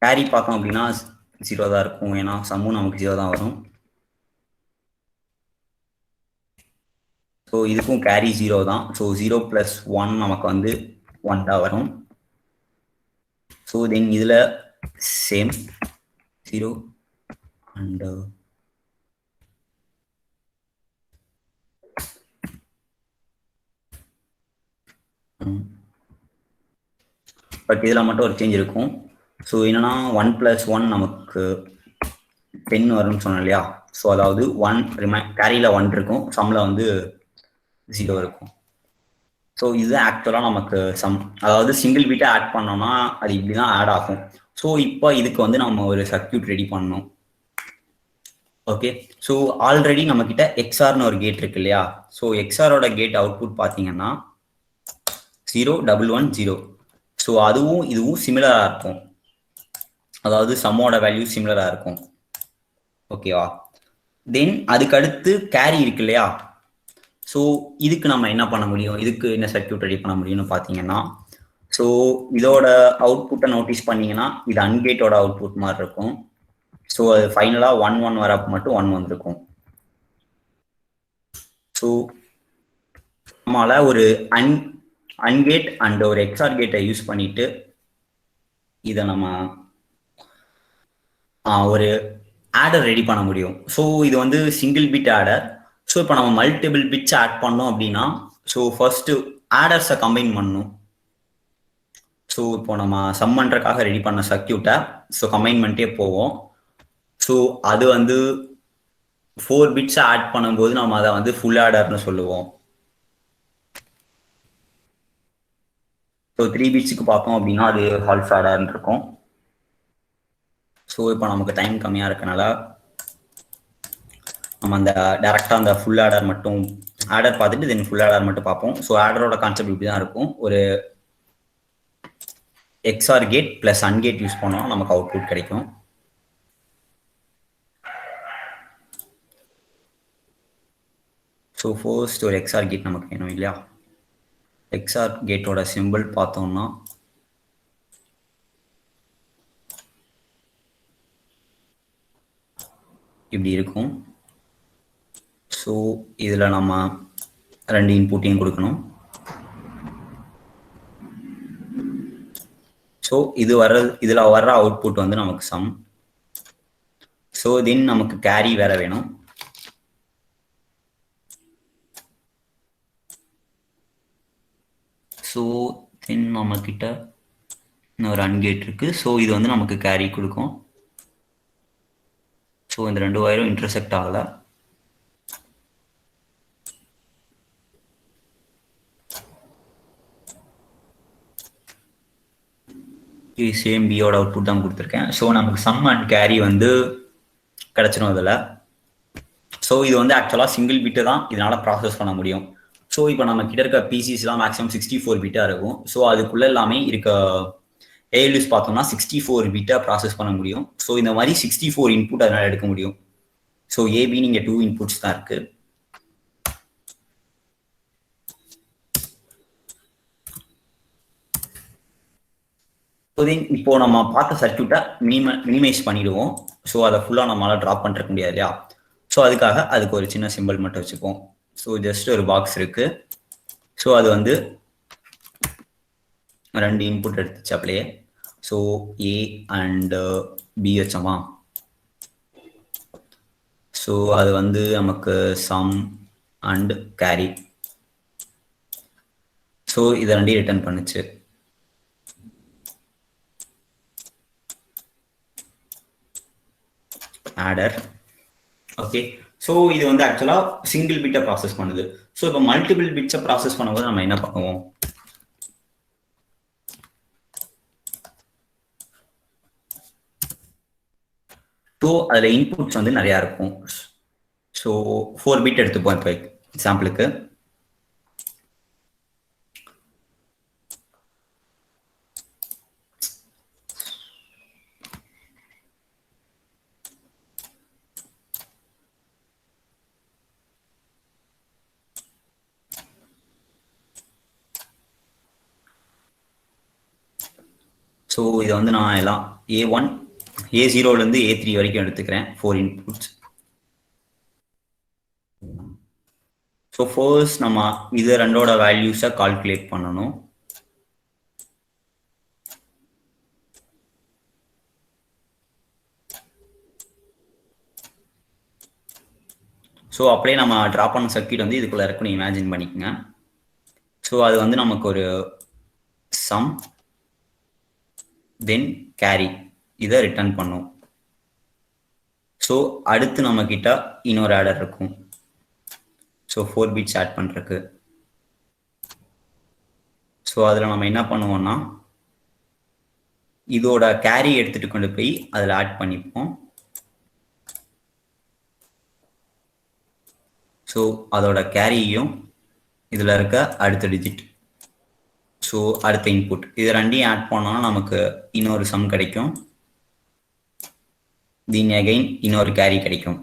கேரி பார்த்தோம் அப்படின்னா 0 தான் இருக்கும். ஏன்னா சம்மும் நமக்கு 0 தான் வரும். ஸோ இதுக்கும் கேரி 0 தான். ஸோ 0 + 1 நமக்கு வந்து 1 தான் வரும். ஸோ தென் இதில் சேம் 0 அண்ட் பட் இதில் மட்டும் ஒரு சேஞ்ச் இருக்கும். ஸோ என்னன்னா 1 + 1 நமக்கு 10 வரும்னு சொன்னோம் இல்லையா. ஸோ அதாவது 1 கேரியில் 1 இருக்கும், சம்மில் வந்து 0 இருக்கும். ஸோ இது ஆக்சுவலாக நமக்கு சம், அதாவது சிங்கிள் பீட்டை ஆட் பண்ணோம்னா அது இப்படி தான் ஆட் ஆகும். ஸோ இப்போ இதுக்கு வந்து நம்ம ஒரு சர்க்யூட் ரெடி பண்ணணும். ஓகே, ஸோ ஆல்ரெடி நம்ம கிட்ட எக்ஸ்ஆர்னு ஒரு கேட் இருக்கு இல்லையா. ஸோ எக்ஸ்ஆரோட கேட் அவுட்புட் பார்த்தீங்கன்னா 0 1 1 0. ஸோ அதுவும் இதுவும் சிமிலராக இருக்கும், அதாவது சம்மோட வேல்யூ சிமிலராக இருக்கும். ஓகேவா. தென் அதுக்கடுத்து கேரி இருக்கு இல்லையா. ஸோ இதுக்கு நம்ம என்ன பண்ண முடியும், இதுக்கு என்ன சர்க்யூட் ரெடி பண்ண முடியும்னு பார்த்தீங்கன்னா ஸோ இதோட அவுட்புட்டை நோட்டீஸ் பண்ணீங்கன்னா இது அன்கேட்டோட அவுட்புட் மாதிரி இருக்கும். ஸோ அது ஃபைனலாக 1 1 வரப்போ மட்டும் 1 வந்திருக்கும். ஸோ நம்மளால ஒரு அன்கேட் அண்ட் ஒரு எக்ஸார் கேட்டை யூஸ் பண்ணிட்டு இதை நம்ம ஒரு ஆடர் ரெடி பண்ண முடியும். ஸோ இது வந்து சிங்கிள் பிட் ஆடர். ஸோ இப்போ நம்ம மல்டிபிள் பிட்ஸ் ஆட் பண்ணோம் அப்படின்னா ஸோ ஃபர்ஸ்ட் ஆடர்ஸை கம்பைன் பண்ணணும். ஸோ இப்போ நம்ம சம் பண்ணுறதுக்காக ரெடி பண்ண சர்க்கியூட்டை ஸோ கம்பைன் பண்ணிட்டே போவோம். ஸோ அது வந்து 4 பிட்ஸ் ஆட் பண்ணும்போது நம்ம அதை வந்து ஃபுல் ஆடர்னு சொல்லுவோம். ஸோ 3 பிட்ஸுக்கு பார்த்தோம் அப்படின்னா அது ஹால்ஃப் ஆடர்னு இருக்கும். ஸோ இப்போ நமக்கு டைம் கம்மியாக இருக்கனால நம்ம அந்த டேரெக்டாக அந்த ஃபுல் ஆடர் மட்டும் ஆடர் பார்த்துட்டு தென் ஃபுல் ஆடர் மட்டும் பார்ப்போம். ஸோ ஆடரோட கான்செப்ட் இப்படி தான் இருக்கும். ஒரு எக்ஸ்ஆர் கேட் ப்ளஸ் அன்கேட் யூஸ் பண்ணோம் நமக்கு அவுட்புட் கிடைக்கும். ஸோ ஃபர்ஸ்ட் ஒரு எக்ஸ்ஆர் கேட் நமக்கு வேணும் இல்லையா? எக்ஸ்ஆர் கேட்டோட சிம்பிள் பார்த்தோம்னா இப்படி இருக்கும். ஸோ இதில் நம்ம 2 இன்புட்டையும் கொடுக்கணும். ஸோ இதில் வர்ற அவுட்புட் வந்து நமக்கு சம். ஸோ தென் நமக்கு கேரி வேற வேணும். ஸோ தென் நம்ம கிட்ட இன்னொரு அன்கேட் இருக்கு. ஸோ இது வந்து நமக்கு கேரி கொடுக்கும். ஸோ இந்த 2 வயரும் இன்டர்செக்ட் ஆகல. இது சேம் பியோட அவுட்புட் தான் கொடுத்துருக்கேன். ஸோ நமக்கு சம் அண்ட் கேரி வந்து கிடைச்சிடும் அதில். ஸோ இது வந்து ஆக்சுவலாக சிங்கிள் பிட்டு தான் இதனால ப்ராசஸ் பண்ண முடியும். ஸோ இப்போ நம்ம கிட்ட இருக்க பிசிஸ்லாம் மேக்ஸிமம் 64 பிட்டாக இருக்கும். ஸோ அதுக்குள்ள எல்லாமே இருக்க ஏஎல்யூஸ் பார்த்தோம்னா 64 பிட்டாக ப்ராசஸ் பண்ண முடியும். ஸோ இந்த மாதிரி 64 இன்புட் அதனால எடுக்க முடியும். ஸோ ஏபி நீங்கள் 2 இன்புட்ஸ் தான் இருக்கு. இப்போ நம்ம பார்த்த சர்க்கியூட்டை மினிமைஸ் பண்ணிடுவோம். ஸோ அதை ஃபுல்லாக நம்மளால ட்ராப் பண்ணிருக்க முடியாது இல்லையா? ஸோ அதுக்கு ஒரு சின்ன சிம்பிள் மட்டும் வச்சுப்போம். ஸோ ஜஸ்ட் ஒரு பாக்ஸ் இருக்கு. ஸோ அது வந்து 2 இன்புட் எடுத்துச்சு அப்படியே. ஸோ ஏ அண்ட் பி வச்சோமா? ஸோ அது வந்து நமக்கு சம் அண்ட் கேரி. ஸோ இதை 2 ரிட்டர்ன் பண்ணுச்சு. ஆடர். ஓகே. ஸோ இது வந்து ஆக்சுவலாக சிங்கிள் பிட்டை ப்ராசஸ் பண்ணுது. ஸோ இப்போ மல்டிபிள் பிட்ஸை ப்ராசஸ் பண்ணும்போது நம்ம என்ன பண்ணுவோம்? ஸோ அதில் இன்புட்ஸ் வந்து நிறையா இருக்கும். ஸோ 4 பிட் எடுத்துப்போம் இப்போ எக்ஸாம்பிளுக்கு. ஸோ இதை வந்து நான் எல்லாம் A1 A0லேருந்து A3 வரைக்கும் எடுத்துக்கிறேன் 4 இன்புட்ஸ். ஸோ ஃபர்ஸ்ட் நம்ம இது 2ஓட வேல்யூஸை கால்குலேட் பண்ணணும். ஸோ அப்படியே நம்ம ட்ராப் பண்ண சர்க்கியூட் வந்து இதுக்குள்ள இருக்குன்னு இமேஜின் பண்ணிக்கோங்க. ஸோ அது வந்து நமக்கு ஒரு சம் தென் கேரி இதை ரிட்டர்ன் பண்ணும். ஸோ அடுத்து நம்ம கிட்ட இன்னொரு ஆடர் இருக்கும். ஸோ 4 பிட்ஸ் ஆட் பண்ணுறதுக்கு. ஸோ அதில் நம்ம என்ன பண்ணுவோம்னா இதோட கேரி எடுத்துட்டு கொண்டு போய் அதில் ஆட் பண்ணிப்போம். ஸோ அதோட கேரியும் இதில் இருக்க அடுத்த டிஜிட். ஸோ அடுத்த இன்புட் இது 2ஐயும் ஆட் பண்ணோம்னா நமக்கு இன்னொரு சம் கிடைக்கும். தென் அகைன் இன்னொரு கேரி கிடைக்கும்.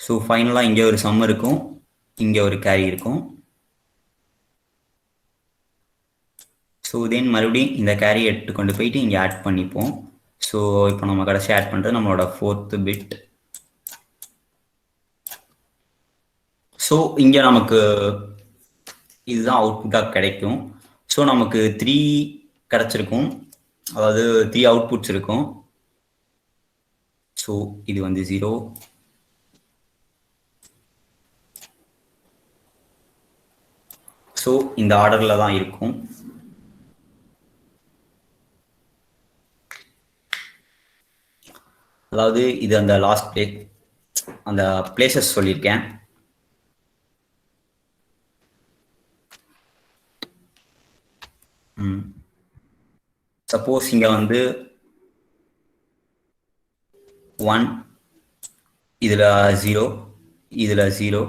ஸோ ஃபைனலாக இங்கே ஒரு சம் இருக்கும், இங்கே ஒரு கேரி இருக்கும். ஸோ தென் மறுபடியும் இந்த கேரி எடுத்து கொண்டு போயிட்டு இங்கே ஆட் பண்ணிப்போம். ஸோ இப்போ நம்ம கடைசி ஆட் பண்ணுறது நம்மளோட 4th பிட். ஸோ இங்கே நமக்கு இதுதான் அவுட்புட்டாக கிடைக்கும். ஸோ நமக்கு 3 கிடைச்சிருக்கும், அதாவது 3 அவுட்புட்ஸ் இருக்கும். ஸோ இது வந்து 0, ஸோ இந்த ஆர்டரில் தான் இருக்கும். அதாவது இது அந்த லாஸ்ட் பிளே, அந்த பிளேசஸ் சொல்லியிருக்கேன். சப்போஸ் இங்கே வந்து 1, இதில் 0, இதில் 0.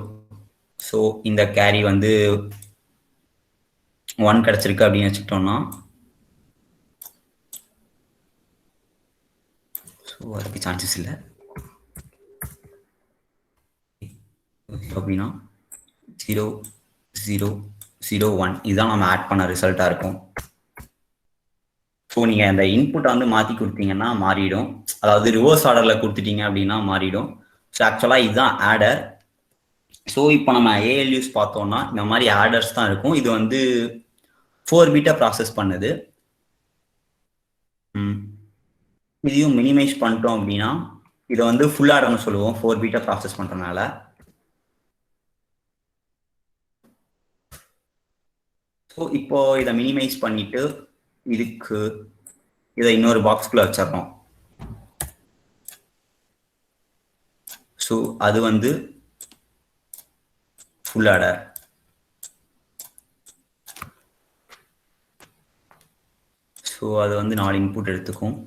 ஸோ இந்த கேரி வந்து 1 கிடச்சிருக்கு அப்படின்னு வச்சுக்கிட்டோம்னா, ஸோ அதுக்கு சான்சஸ் இல்லை. அப்படின்னா 0, 0, 0, 1 இதுதான் நம்ம ஆட் பண்ண ரிசல்ட்டாக இருக்கும். ஸோ நீங்கள் அந்த இன்புட்டை வந்து மாற்றி கொடுத்தீங்கன்னா மாறிடும், அதாவது ரிவர்ஸ் ஆர்டரில் கொடுத்துட்டீங்க அப்படின்னா மாறிடும். ஸோ ஆக்சுவலாக இதுதான் ஆடர். ஸோ இப்போ நம்ம ஏஎல்யூஸ் பார்த்தோம்னா இந்த மாதிரி ஆடர்ஸ் தான் இருக்கும். இது வந்து 4 பீட்டை ப்ராசஸ் பண்ணுது. இதையும் மினிமைஸ் பண்ணிட்டோம் அப்படின்னா இதை வந்து ஃபுல் ஆடர்னு சொல்லுவோம் 4 பீட்டை ப்ராசஸ் பண்ணுறதுனால. ஸோ இப்போ இதை மினிமைஸ் பண்ணிட்டு இதுக்கு இதை இன்னொரு பாக்ஸ்குள்ள வச்சிடறோம். ஸோ அது வந்து ஃபுல் ஆடர். ஸோ அது வந்து 4 இன்புட் எடுத்துக்கும்.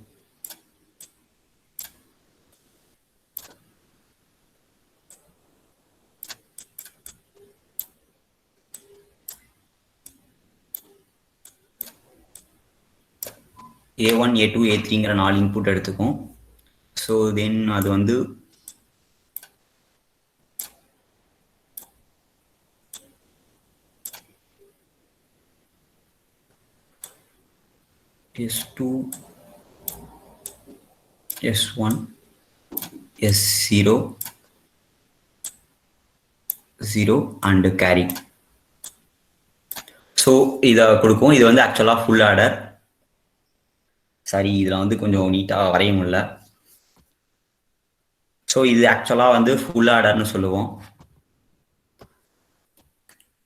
A1, A2, A3ங்கிற 4 இன்புட் எடுத்துக்கும். ஸோ தென் அது வந்து S2, S1, S0, 0 and carry. So இதை கொடுக்கும். இது வந்து ஆக்சுவலாக ஃபுல் ஆடர். சரி, இதில் வந்து கொஞ்சம் நீட்டாக வரைய முடியல. ஸோ இது ஆக்சுவலாக வந்து ஃபுல் ஆடர்னு சொல்லுவோம்.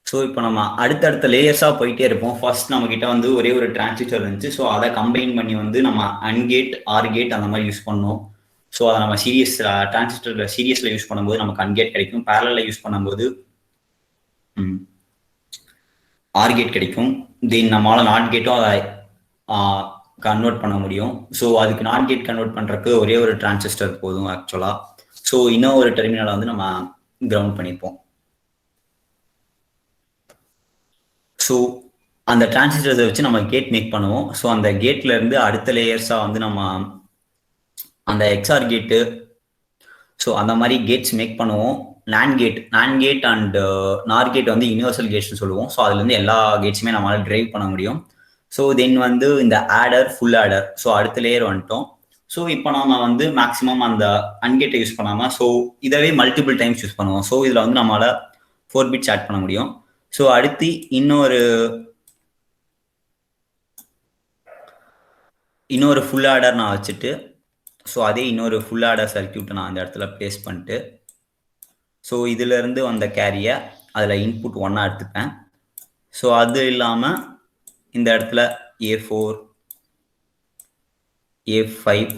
ஸோ இப்போ நம்ம அடுத்தடுத்த லேயர்ஸாக போயிட்டே இருப்போம். ஃபர்ஸ்ட் நம்ம கிட்ட வந்து ஒரே ஒரு டிரான்சிஸ்டர் இருந்துச்சு. ஸோ அதை கம்பைன் பண்ணி வந்து நம்ம அன்கேட், ஆர் கேட் அந்த மாதிரி யூஸ் பண்ணோம். ஸோ அதை நம்ம டிரான்சிஸ்டரில் சீரியஸில் யூஸ் பண்ணும்போது நமக்கு அன்கேட் கிடைக்கும். பேரலில் யூஸ் பண்ணும்போது ஆர் கேட் கிடைக்கும். தென் நம்மளால் நாட் கேட்டும் அதை கன்வெர்ட் பண்ண முடியும். ஸோ அதுக்கு நாட் கேட் கன்வெர்ட் பண்ணுறதுக்கு ஒரே ஒரு டிரான்சிஸ்டர் போதும் ஆக்சுவலாக. ஸோ இன்னும் ஒரு டெர்மினலை வந்து நம்ம கிரவுண்ட் பண்ணியிருப்போம். ஸோ அந்த டிரான்சிஸ்டர்ஸை வச்சு நம்ம கேட் மேக் பண்ணுவோம். ஸோ அந்த கேட்ல இருந்து அடுத்த லேயர்ஸாக வந்து நம்ம அந்த எக்ஸ்ஆர் கேட்டு, ஸோ அந்த மாதிரி கேட்ஸ் மேக் பண்ணுவோம். NAND gate and NOR gate வந்து யூனிவர்சல் கேட்ஸ்னு சொல்லுவோம். ஸோ அதுலேருந்து எல்லா கேட்ஸுமே நம்மளால டிரைவ் பண்ண முடியும். ஸோ தென் வந்து இந்த ஆடர், ஃபுல் ஆடர், ஸோ அடுத்த லேயர் வந்துட்டோம். ஸோ இப்போ நம்ம வந்து மேக்ஸிமம் அந்த அன்கேட்டை யூஸ் பண்ணாமல் ஸோ இதவே மல்டிபிள் டைம்ஸ் யூஸ் பண்ணுவோம். ஸோ இதில் வந்து நம்மளால 4 பிட்ஸ் ஆட் பண்ண முடியும். ஸோ அடுத்து இன்னொரு ஃபுல் ஆடர் நான் வச்சுட்டு, ஸோ அதே இன்னொரு ஃபுல் ஆடர் சர்க்கியூட்டை நான் அந்த இடத்துல பிளேஸ் பண்ணிட்டு, ஸோ இதிலிருந்து வந்த கேரியை அதில் இன்புட் 1 எடுத்துப்பேன். ஸோ அது இல்லாமல் இந்த இடத்துல A4, A5,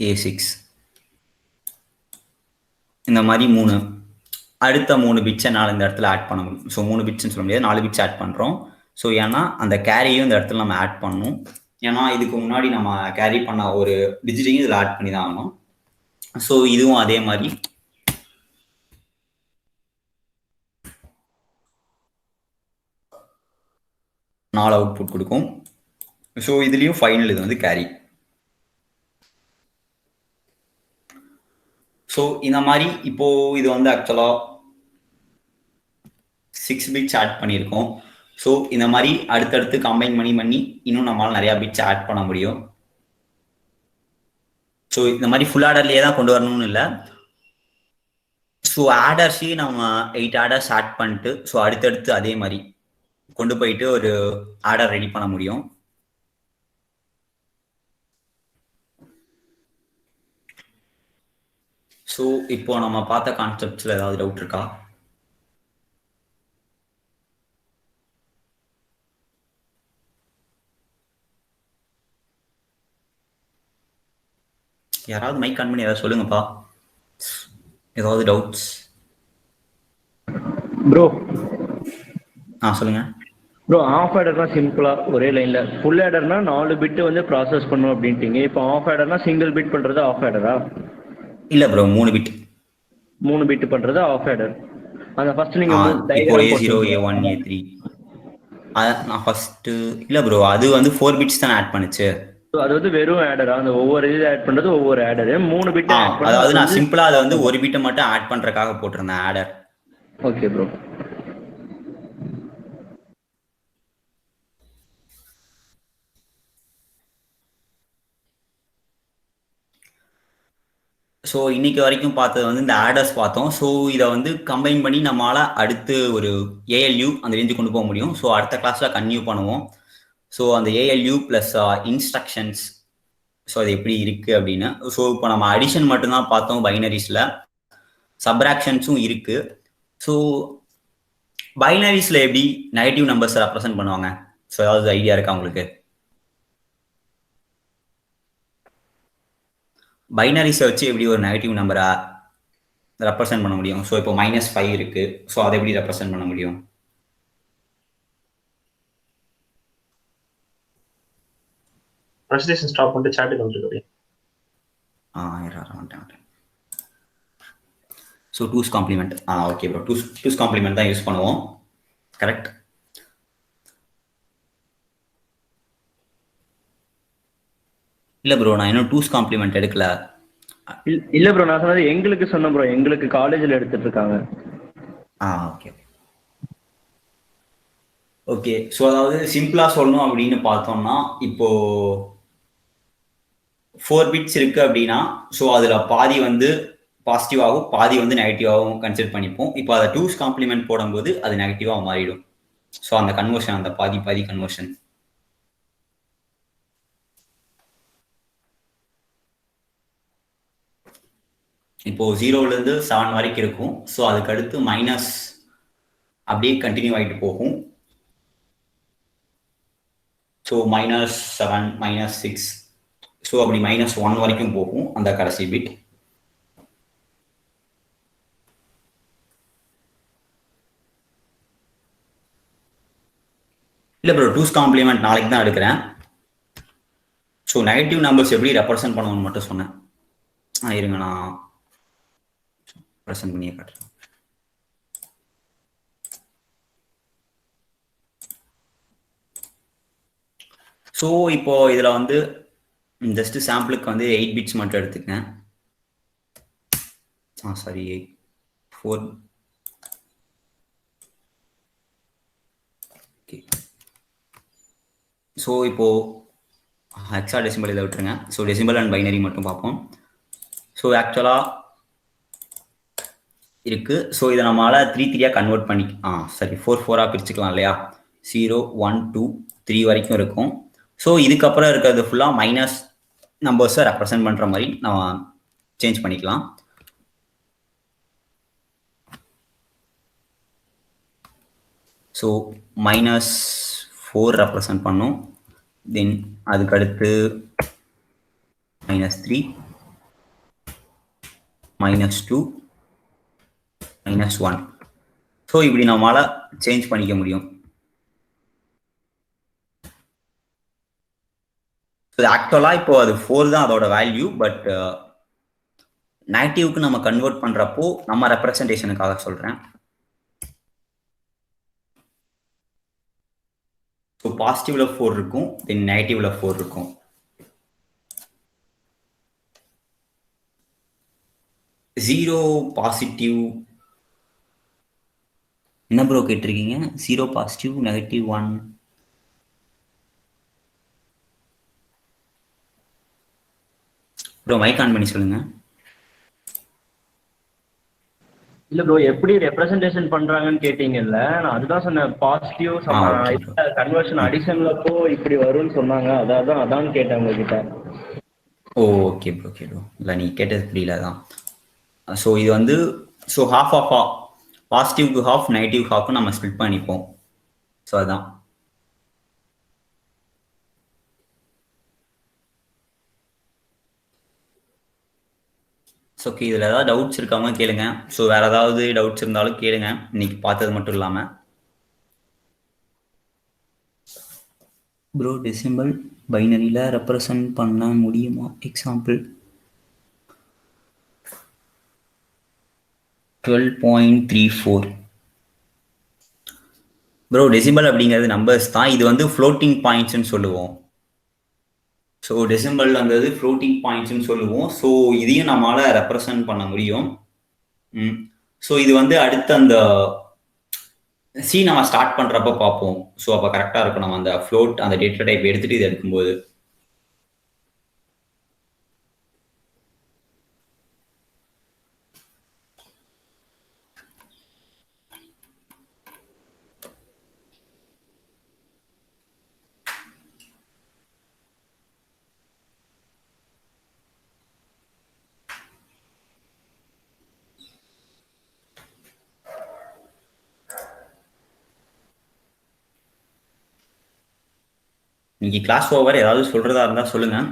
A6 இந்த மாதிரி அடுத்த 3 பிட்ஸ் என்னால் இந்த இடத்துல ஆட் பண்ண முடியும். ஸோ 3 பிட்ஸ்ன்னு சொல்ல முடியாது, 4 பிட்ஸ் ஆட் பண்ணுறோம். ஸோ ஏன்னா அந்த கேரியும் இந்த இடத்துல நம்ம ஆட் பண்ணணும். ஏன்னா இதுக்கு முன்னாடி நம்ம கேரி பண்ண ஒரு டிஜிட்டையும் இதில் ஆட் பண்ணி தான் ஆகணும். ஸோ இதுவும் அதே மாதிரி நாலு அவுட்புட் கொடுக்கும். ஸோ இதுலேயும் ஃபைனல் இது வந்து கேரி. ஸோ இந்த மாதிரி இப்போ இது வந்து ஆக்சுவலாக 6 பிட்ஸ் ஆட் பண்ணியிருக்கோம். ஸோ இந்த மாதிரி அடுத்தடுத்து கம்பைன் பண்ணி இன்னும் நம்மளால நிறையா பிட்ஸ் ஆட் பண்ண முடியும். ஸோ இந்த மாதிரி ஃபுல் ஆர்டர்லேயே தான் கொண்டு வரணும்னு இல்லை. ஸோ ஆர்டர்ஸையும் நம்ம 8 ஆர்டர்ஸ் ஆட் பண்ணிட்டு ஸோ அடுத்தடுத்து அதே மாதிரி கொண்டு போயிட்டு ஒரு ஆர்டர் ரெடி பண்ண முடியும். ஸோ இப்போ நம்ம பார்த்த கான்செப்ட்ஸில் ஏதாவது டவுட் இருக்கா? யாராவது மைக் ஆன் பண்ணி ஏதாவது சொல்லுங்கப்பா. ஏதாவது டவுட்ஸ்? ப்ரோ சொல்லுங்க ப்ரோ. ஆஃப் ஆர்டர்னா சிம்பிளா ஒரே லைன்ல, ஃபுல் ஆர்டர்னா 4 பிட் வந்து ப்ராசஸ் பண்ணும் அப்படின்ட்டீங்க. இப்போ ஆஃப் ஆர்டர்னா சிங்கிள் பிட் பண்றது ஆஃப் ஆர்டரா? இல்ல ப்ரோ, 3 பிட். 3 பிட் பண்றது ஆஃப் ஆர்டர். அந்த ஃபர்ஸ்ட் நீங்க இப்போ A0 A1 A3 நான் ஃபர்ஸ்ட் இல்ல ப்ரோ, அது வந்து 4 பிட்ஸ் தான் ஆட் பண்ணுச்சு. அது வந்து வெறும் ஆடரா? அந்த ஒவ்வொரு இது ஆட் பண்றது ஒவ்வொரு ஆடர் 3 பிட் ஆட் பண்ணா, அதாவது நான் சிம்பிளா அதை வந்து ஒரு பிட்டை மட்டும் ஆட் பண்றதுக்காக போட்டிருந்தேன் ஆடர். Okay bro. ஸோ இன்னைக்கு வரைக்கும் பார்த்தது வந்து இந்த ஆடர்ஸ் பார்த்தோம். ஸோ இதை வந்து கம்பைன் பண்ணி நம்மளால அடுத்து ஒரு ALU அந்த ரேஞ்சு கொண்டு போக முடியும். ஸோ அடுத்த கிளாஸ்ல கன்டினியூ பண்ணுவோம். ஸோ அந்த ALU ப்ளஸ் இன்ஸ்ட்ரக்ஷன்ஸ், ஸோ அது எப்படி இருக்கு அப்படின்னு. ஸோ இப்போ நம்ம அடிஷன் மட்டும்தான் பார்த்தோம் பைனரிஸ்ல, சப்ராக்ஷன்ஸும் இருக்கு. ஸோ பைனரிஸ்ல எப்படி நெகட்டிவ் நம்பர்ஸ் ரெப்ரசென்ட் பண்ணுவாங்க? ஸோ ஏதாவது ஐடியா இருக்கா உங்களுக்கு? பைனரிஸை வச்சு எப்படி ஒரு நெகட்டிவ் நம்பரை ரெப்ரசென்ட் பண்ண முடியும்? ஸோ இப்போ -5 இருக்கு. ஸோ அதை எப்படி ரெப்ரசென்ட் பண்ண முடியும்? ப்ரெசன்டேஷன் ஸ்டாப் பண்ணிட்டு சாட்டுக்கு வந்துருக்கேன். So 2's complement. Okay bro, 2's complement தான் யூஸ் பண்ணுவோம். கரெக்ட். இல்ல ப்ரோ, நான் இன்னும் 2's காம்ப்ளிமெண்ட் எடுக்கல. இல்ல ப்ரோ, நான் சொன்னது எங்களுக்கு சொன்னேன் ப்ரோ, எங்களுக்கு காலேஜ்ல எடுத்துட்டு இருக்காங்க. Okay okay. ஸோ அதாவது சிம்பிளா சொல்லணும் அப்படின்னு பார்த்தோம்னா, இப்போ 4 பிட்ஸ் இருக்கு அப்படின்னா, ஸோ அதுல பாதி வந்து பாசிட்டிவாகவும் பாதி வந்து நெகட்டிவாகவும் கன்சிடர் பண்ணிப்போம். இப்போ அதை 2's காம்ப்ளிமெண்ட் போடும்போது அது நெகட்டிவாக மாறிடும். ஸோ அந்த கன்வர்ஷன், அந்த பாதி கன்வர்ஷன். இப்போ 0லேருந்து 7 வரைக்கும் இருக்கும். ஸோ அதுக்கு அடுத்து மைனஸ் அப்படியே கண்டினியூ ஆகிட்டு போகும். ஸோ -7 -6, ஸோ அப்படி -1 வரைக்கும் போகும் அந்த கடைசி பிட். இல்லை ப்ரோ, 2's காம்ப்ளிமெண்ட் நாளைக்கு தான் எடுக்கிறேன். ஸோ நெகட்டிவ் நம்பர்ஸ் எப்படி ரெப்ரசென்ட் பண்ணணும்னு மட்டும் சொன்னேன். இருங்க, நான் ப்ரெசென்ட் பண்ணியே காட்டுறேன். ஸோ இப்போ இதில் வந்து ஜஸ்ட் சாம்பிளுக்கு வந்து 8 பிட்ஸ் மட்டும் எடுத்துக்கேன். சாரி 4. ஓகே. ஸோ இப்போ ஹெக்ஸாடெசிமல் இதை விட்டுருங்க. ஸோ டெசிமல் அண்ட் பைனரி மட்டும் பார்ப்போம். ஸோ ஆக்சுவலாக இருக்கு. ஸோ இதை நம்மளால 3 கன்வெர்ட் பண்ணி 4 பிரிச்சுக்கலாம் இல்லையா? 0 1 2 3 வரைக்கும் இருக்கும். ஸோ இதுக்கப்புறம் இருக்கிறது ஃபுல்லாக மைனஸ் நம்பர்ஸை ரெப்ரசென்ட் பண்ணுற மாதிரி நம்ம சேஞ்ச் பண்ணிக்கலாம். ஸோ -4 ரெப்ரசென்ட் பண்ணும். தென் அதுக்கடுத்து -3 -2 -1. ஸோ இப்படி நம்மளால சேஞ்ச் பண்ணிக்க முடியும். ஆக்சுவலா இப்போ அது 4 தான் அதோட வேல்யூ. பட் நெகட்டிவ்க்கு நம்ம கன்வெர்ட் பண்றப்போ நம்ம ரெப்ரசன்டேஷனுக்காக சொல்றேன். ஸோ பாசிட்டிவ்ல 4 இருக்கும், தென் நெகட்டிவ்ல 4 இருக்கும். 0 பாசிட்டிவ் என்ன ப்ரோ கேட்டிருக்கீங்க? 0 பாசிட்டிவ் -1 ப்ரோ மைக் ஆன் பண்ணி சொல்லுங்க. இல்ல ப்ரோ எப்படி ரெப்ரசன்டேஷன் பண்றாங்கன்னு கேட்டீங்கல்ல, நான் அதுதான் சொன்னேன். Positive okay bro. கன்வர்ஷன் அடிஷன்லப்போ இப்படி வரும்னு சொன்னாங்க, அதான் கேட்டேன் உங்ககிட்ட. ஓகே ப்ரோ இல்லை நீ கேட்டது புரியல தான். ஸோ இது வந்து ஸோ ஹாஃப் ஆஃப் பாசிட்டிவ்க்கு ஹாஃப் நெகட்டிவ் ஹாஃப் நம்ம ஸ்பிளிட் பண்ணிப்போம். ஸோ அதான். ஸோ ஓகே, இதில் ஏதாவது டவுட்ஸ் இருக்காமல் கேளுங்க. ஸோ வேறு ஏதாவது டவுட்ஸ் இருந்தாலும் கேளுங்க, இன்னைக்கு பார்த்தது மட்டும் இல்லாமல். ப்ரோ டெசிமல் பைனரியில் ரெப்ரசன்ட் பண்ண முடியுமா? எக்ஸாம்பிள் 12.34. ப்ரோ டெசிமல் அப்படிங்கிறது நம்பர்ஸ் தான். இது வந்து ஃப்ளோட்டிங் பாயிண்ட்ஸ்ன்னு சொல்லுவோம். ஸோ டெசிமல் அங்கிறது ஃப்ளோட்டிங் பாயிண்ட்ஸ்ன்னு சொல்லுவோம். ஸோ இதையும் நம்மளால் ரெப்ரசன்ட் பண்ண முடியும். ஸோ இது வந்து அடுத்து அந்த நம்ம ஸ்டார்ட் பண்ணுறப்ப பார்ப்போம். ஸோ அப்போ கரெக்டாக இருக்கும் நம்ம அந்த ஃப்ளோட் அந்த டேட்டா டைப் எடுத்துகிட்டு இது எடுக்கும்போது. இன்னைக்கு கிளாஸ் ஓவர், ஏதாவது சொல்கிறதா இருந்தால் சொல்லுங்கள்.